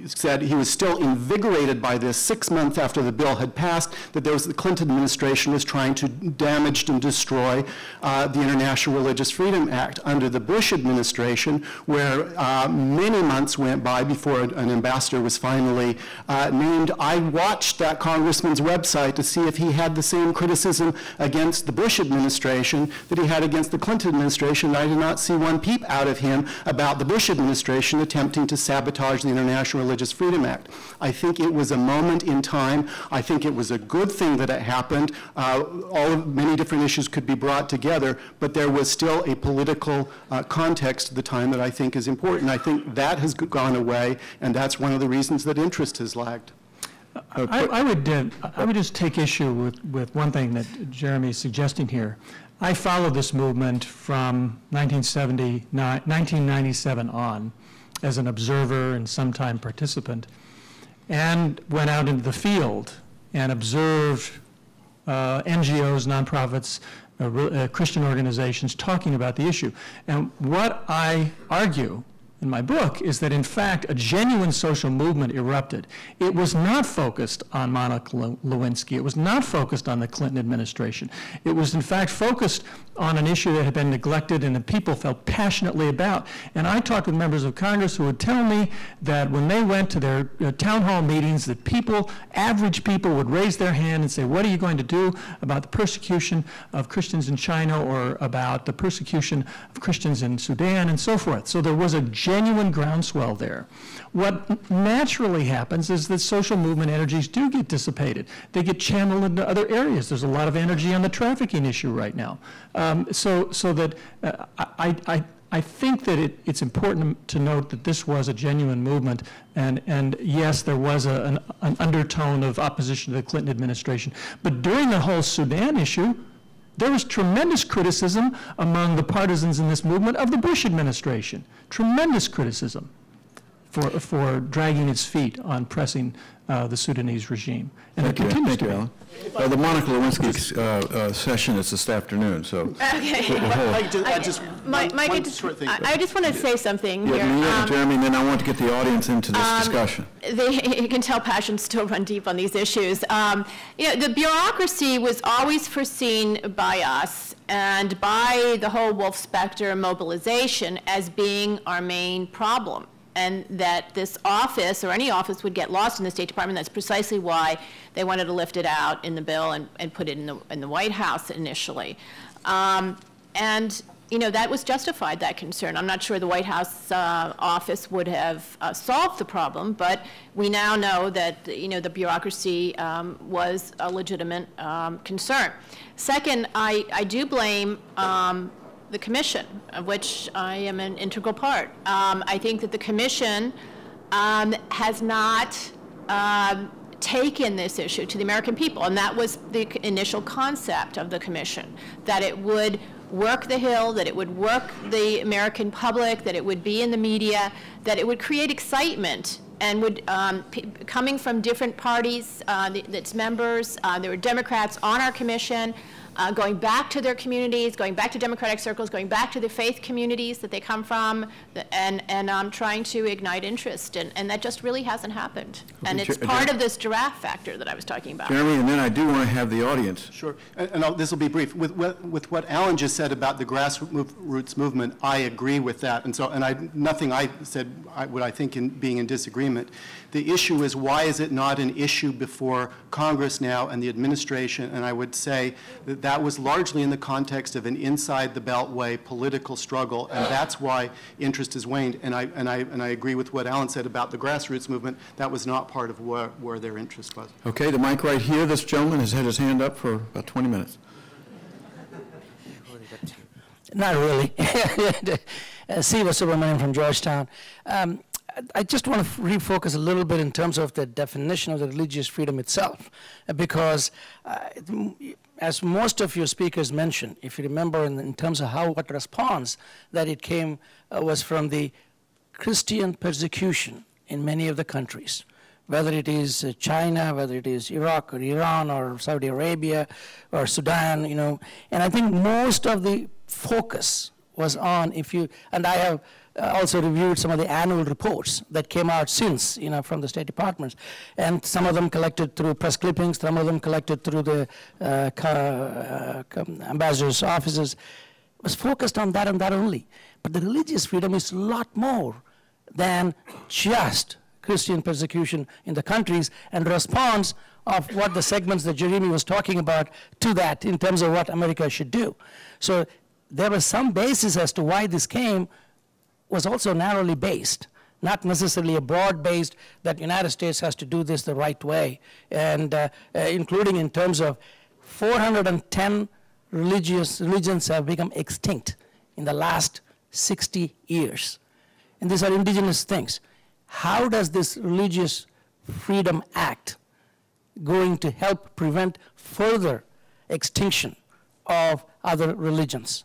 said he was still invigorated by this 6 months after the bill had passed, that the Clinton administration was trying to damage and destroy the International Religious Freedom Act. Under the Bush administration, where many months went by before an ambassador was finally named, I watched that congressman's website to see if he had the same criticism against the Bush administration that he had against the Clinton administration. I did not see one peep out of him about the Bush administration attempting to sabotage the International Religious Freedom Act. I think it was a moment in time. I think it was a good thing that it happened. Many different issues could be brought together, but there was still a political context at the time that I think is important. I think that has gone away, and that's one of the reasons that interest has lagged. I would just take issue with one thing that Jeremy is suggesting here. I followed this movement from 1997 on as an observer and sometime participant, and went out into the field and observed NGOs, nonprofits, Christian organizations talking about the issue. And what I argue in my book is that, in fact, a genuine social movement erupted. It was not focused on Monica Lewinsky. It was not focused on the Clinton administration. It was, in fact, focused on an issue that had been neglected and that people felt passionately about. And I talked with members of Congress who would tell me that when they went to their town hall meetings, that average people would raise their hand and say, what are you going to do about the persecution of Christians in China, or about the persecution of Christians in Sudan, and so forth. So there was a genuine groundswell there. What naturally happens is that social movement energies do get dissipated. They get channeled into other areas. There's a lot of energy on the trafficking issue right now. So that I think that it's important to note that this was a genuine movement, and yes, there was an undertone of opposition to the Clinton administration. But during the whole Sudan issue, there was tremendous criticism among the partisans in this movement of the Bush administration. Tremendous criticism for dragging its feet on pressing the Sudanese regime. And it continues to be. Alan. The Monica Lewinsky session is this afternoon, so. Okay. I just want to say something here. Yeah, Jeremy, and then I want to get the audience into this discussion. You can tell passions still run deep on these issues. The bureaucracy was always foreseen by us and by the whole Wolf Specter mobilization as being our main problem, and that this office, or any office, would get lost in the State Department. That's precisely why they wanted to lift it out in the bill and put it in the White House initially. And that was justified, that concern. I'm not sure the White House office would have solved the problem, but we now know that the bureaucracy was a legitimate concern. Second, I do blame the Commission, of which I am an integral part. I think that the Commission has not taken this issue to the American people, and that was the initial concept of the Commission, that it would work the Hill, that it would work the American public, that it would be in the media, that it would create excitement, and would, coming from different parties, its members, there were Democrats on our Commission, going back to their communities, going back to democratic circles, going back to the faith communities that they come from, and trying to ignite interest. And that just really hasn't happened. And it's part of this giraffe factor that I was talking about. Jeremy, and then I do want to have the audience. Sure, and this will be brief. With what Alan just said about the grassroots movement, I agree with that. And so, nothing I said would I think in being in disagreement. The issue is, why is it not an issue before Congress now and the administration? And I would say that that was largely in the context of an inside the Beltway political struggle, and that's why interest has waned. And I agree with what Alan said about the grassroots movement. That was not part of where their interest was. Okay, the mic right here. This gentleman has had his hand up for about 20 minutes. Not really. Siva Subramanian from Georgetown. I just want to refocus a little bit in terms of the definition of the religious freedom itself, because as most of your speakers mentioned, if you remember in terms of what response that it came was from the Christian persecution in many of the countries, whether it is China, whether it is Iraq or Iran or Saudi Arabia or Sudan, you know. And I think most of the focus was on, and I have also reviewed some of the annual reports that came out since, you know, from the State Departments, and some of them collected through press clippings, some of them collected through the ambassadors' offices, was focused on that and that only. But the religious freedom is a lot more than just Christian persecution in the countries, and response of what the segments that Jeremy was talking about to that in terms of what America should do. So there was some basis as to why this came, was also narrowly based, not necessarily a broad-based that the United States has to do this the right way, and including in terms of 410 religions have become extinct in the last 60 years. And these are indigenous things. How does this Religious Freedom Act going to help prevent further extinction of other religions?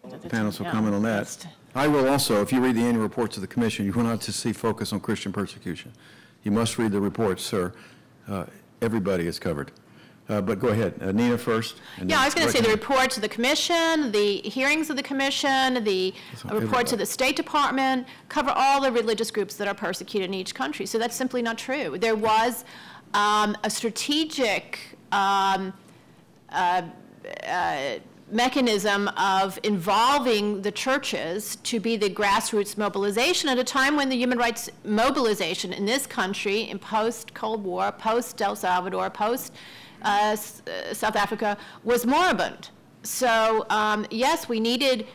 The panelists will comment on that. I will also, if you read the annual reports of the Commission, you will not to see focus on Christian persecution. You must read the reports, sir. Everybody is covered. But go ahead. Nina first. Yeah, I was going to say the reports of the Commission, the hearings of the Commission, the reports of the State Department cover all the religious groups that are persecuted in each country. So that's simply not true. There was a strategic mechanism of involving the churches to be the grassroots mobilization at a time when the human rights mobilization in this country in post-Cold War, post-El Salvador, post-South Africa was moribund. So yes, we needed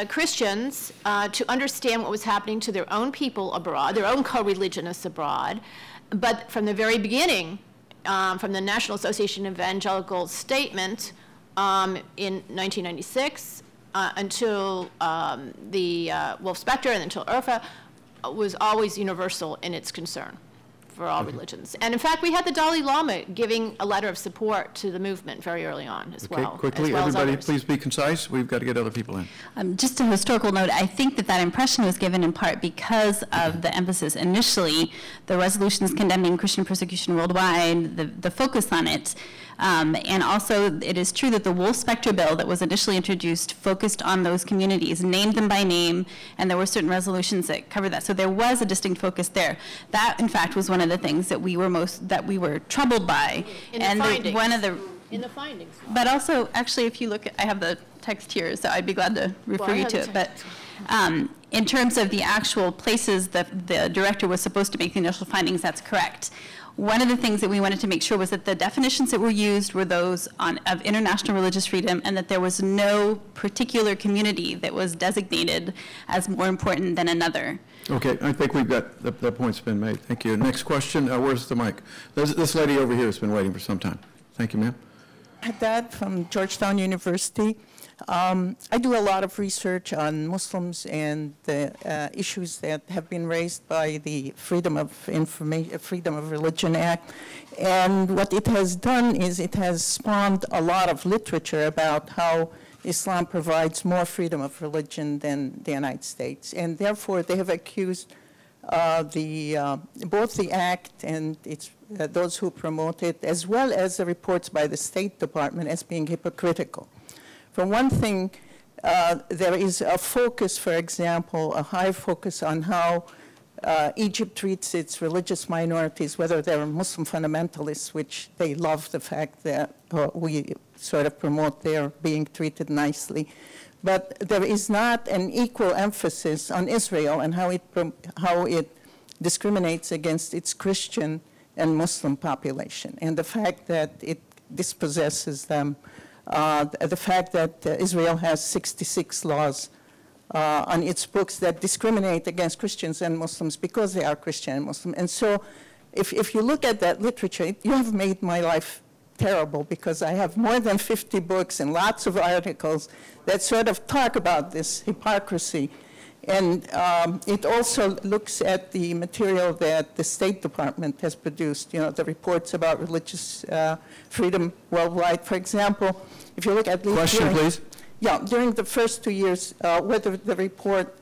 Christians to understand what was happening to their own people abroad, their own co-religionists abroad, but from the very beginning, from the National Association of Evangelicals statement in 1996 until the Wolf-Specter and until IRFA was always universal in its concern for all religions. And in fact, we had the Dalai Lama giving a letter of support to the movement very early on as well. Quickly, everybody please be concise. We've got to get other people in. Just a historical note, I think that impression was given in part because of the emphasis initially, the resolutions condemning Christian persecution worldwide, the focus on it. And also, it is true that the Wolf-Specter bill that was initially introduced focused on those communities, named them by name, and there were certain resolutions that covered that. So there was a distinct focus there. That, in fact, was one of the things that we were troubled by. In the findings. But also, actually, if you look at, I have the text here, so I'd be glad to refer you to it. But in terms of the actual places that the director was supposed to make the initial findings, that's correct. One of the things that we wanted to make sure was that the definitions that were used were those of international religious freedom, and that there was no particular community that was designated as more important than another. Okay, I think we've got, that point's been made. Thank you. Next question, where's the mic? This lady over here has been waiting for some time. Thank you, ma'am. Haddad from Georgetown University. I do a lot of research on Muslims and the issues that have been raised by the Freedom of Religion Act. And what it has done is it has spawned a lot of literature about how Islam provides more freedom of religion than the United States. And therefore, they have accused both the act and those who promote it, as well as the reports by the State Department as being hypocritical. For one thing, there is a focus, for example, a high focus on how Egypt treats its religious minorities, whether they're Muslim fundamentalists, which they love the fact that we sort of promote their being treated nicely. But there is not an equal emphasis on Israel and how it discriminates against its Christian and Muslim population, and the fact that it dispossesses them, the fact that Israel has 66 laws on its books that discriminate against Christians and Muslims because they are Christian and Muslim. And so if you look at that literature, you have made my life terrible, because I have more than 50 books and lots of articles that sort of talk about this hypocrisy. And it also looks at the material that the State Department has produced, you know, the reports about religious freedom worldwide. For example, if you look at the question, please. Yeah, during the first 2 years, whether the report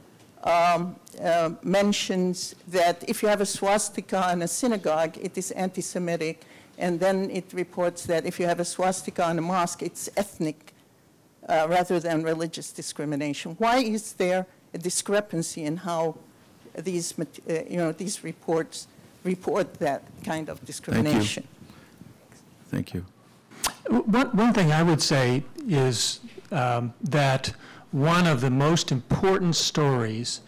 mentions that if you have a swastika in a synagogue, it is anti-Semitic, and then it reports that if you have a swastika in a mosque, it's ethnic rather than religious discrimination. Why is there a discrepancy in how these, these reports report that kind of discrimination? Thank you. One thing I would say is that one of the most important stories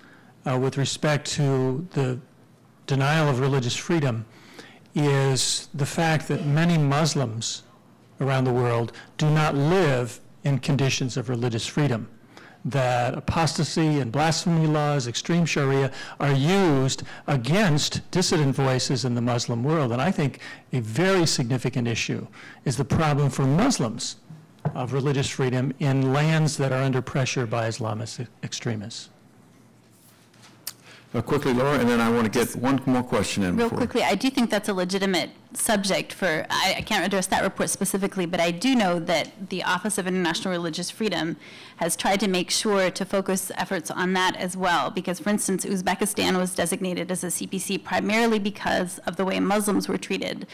with respect to the denial of religious freedom is the fact that many Muslims around the world do not live in conditions of religious freedom. That apostasy and blasphemy laws, extreme Sharia, are used against dissident voices in the Muslim world. And I think a very significant issue is the problem for Muslims of religious freedom in lands that are under pressure by Islamist extremists. Quickly, Laura, and then I want to get one more question in. Real quickly, I do think that's a legitimate subject for, I can't address that report specifically, but I do know that the Office of International Religious Freedom has tried to make sure to focus efforts on that as well, because, for instance, Uzbekistan was designated as a CPC primarily because of the way Muslims were treated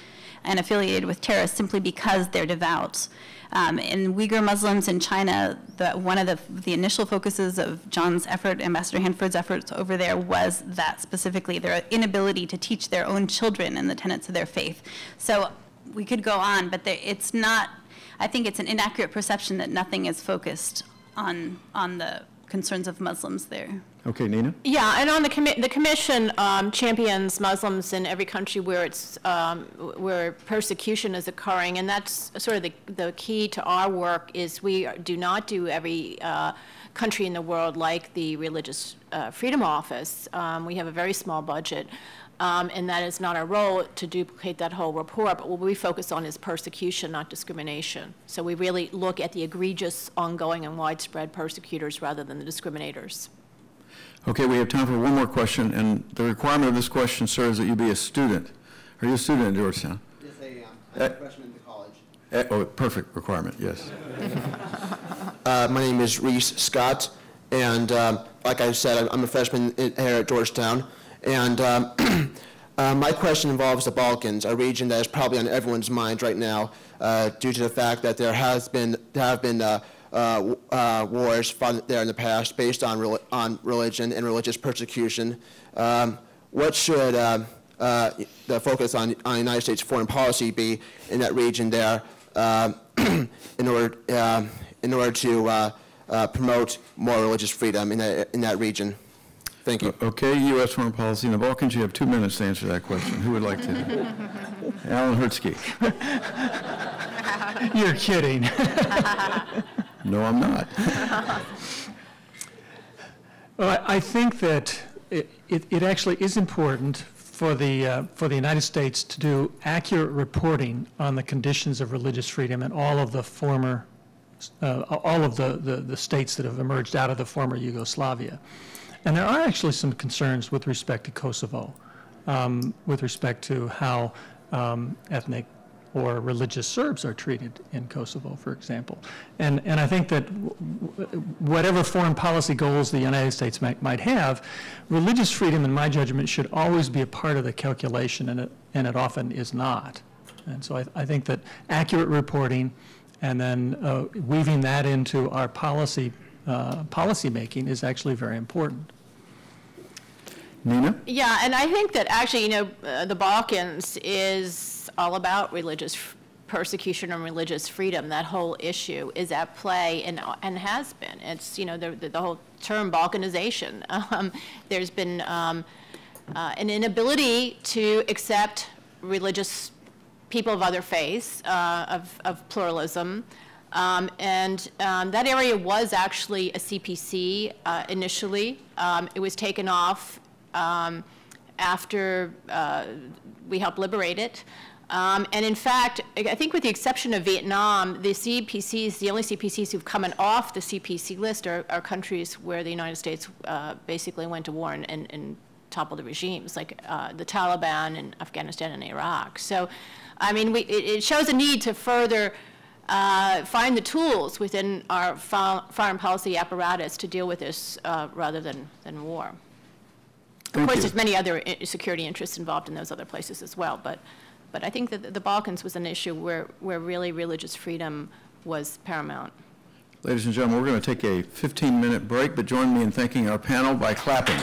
and affiliated with terrorists, simply because they're devout. In Uyghur Muslims in China, one of the initial focuses of John's effort, Ambassador Hanford's efforts over there, was that specifically, their inability to teach their own children and the tenets of their faith. So we could go on, but it's not, I think it's an inaccurate perception that nothing is focused on the concerns of Muslims there. Okay, Nina? Yeah, and on the commission champions Muslims in every country where it's where persecution is occurring, and that's sort of the key to our work. Is we do not do every country in the world like the Religious Freedom Office. We have a very small budget, and that is not our role to duplicate that whole report. But what we focus on is persecution, not discrimination. So we really look at the egregious, ongoing, and widespread persecutors rather than the discriminators. Okay, we have time for one more question, and the requirement of this question, sir, is that you be a student. Are you a student at Georgetown? Yes, I am. I'm a freshman in the college. Oh, perfect requirement, yes. My name is Reese Scott, and like I said, I'm a freshman here at Georgetown. And my question involves the Balkans, a region that is probably on everyone's mind right now due to the fact that there have been wars fought there in the past based on religion and religious persecution. What should the focus on United States foreign policy be in that region there in order to promote more religious freedom in that region? Thank you. Okay, U.S. foreign policy in the Balkans. You have 2 minutes to answer that question. Who would like to? Alan Hertzke. You're kidding. No, I'm not. Well, I think that it actually is important for the United States to do accurate reporting on the conditions of religious freedom in all of the former, all of the states that have emerged out of the former Yugoslavia. And there are actually some concerns with respect to Kosovo, with respect to how ethnic or religious Serbs are treated in Kosovo, for example. And I think that whatever foreign policy goals the United States might have, religious freedom, in my judgment, should always be a part of the calculation, and it often is not. And so I think that accurate reporting and then weaving that into our policy making is actually very important. Nina? Yeah, and I think that actually, the Balkans is all about religious persecution and religious freedom. That whole issue is at play and has been. It's, the whole term Balkanization. There's been an inability to accept religious people of other faiths, of pluralism. That area was actually a CPC initially. It was taken off after we helped liberate it. And in fact, I think with the exception of Vietnam, the CPCs, the only CPCs who've come off the CPC list are countries where the United States basically went to war and toppled the regimes, like the Taliban in Afghanistan and Iraq. So, I mean, it shows a need to further find the tools within our foreign policy apparatus to deal with this rather than war. Of course, there's many other security interests involved in those other places as well, but I think that the Balkans was an issue where really religious freedom was paramount. Ladies and gentlemen, we're going to take a 15-minute break, but join me in thanking our panel by clapping.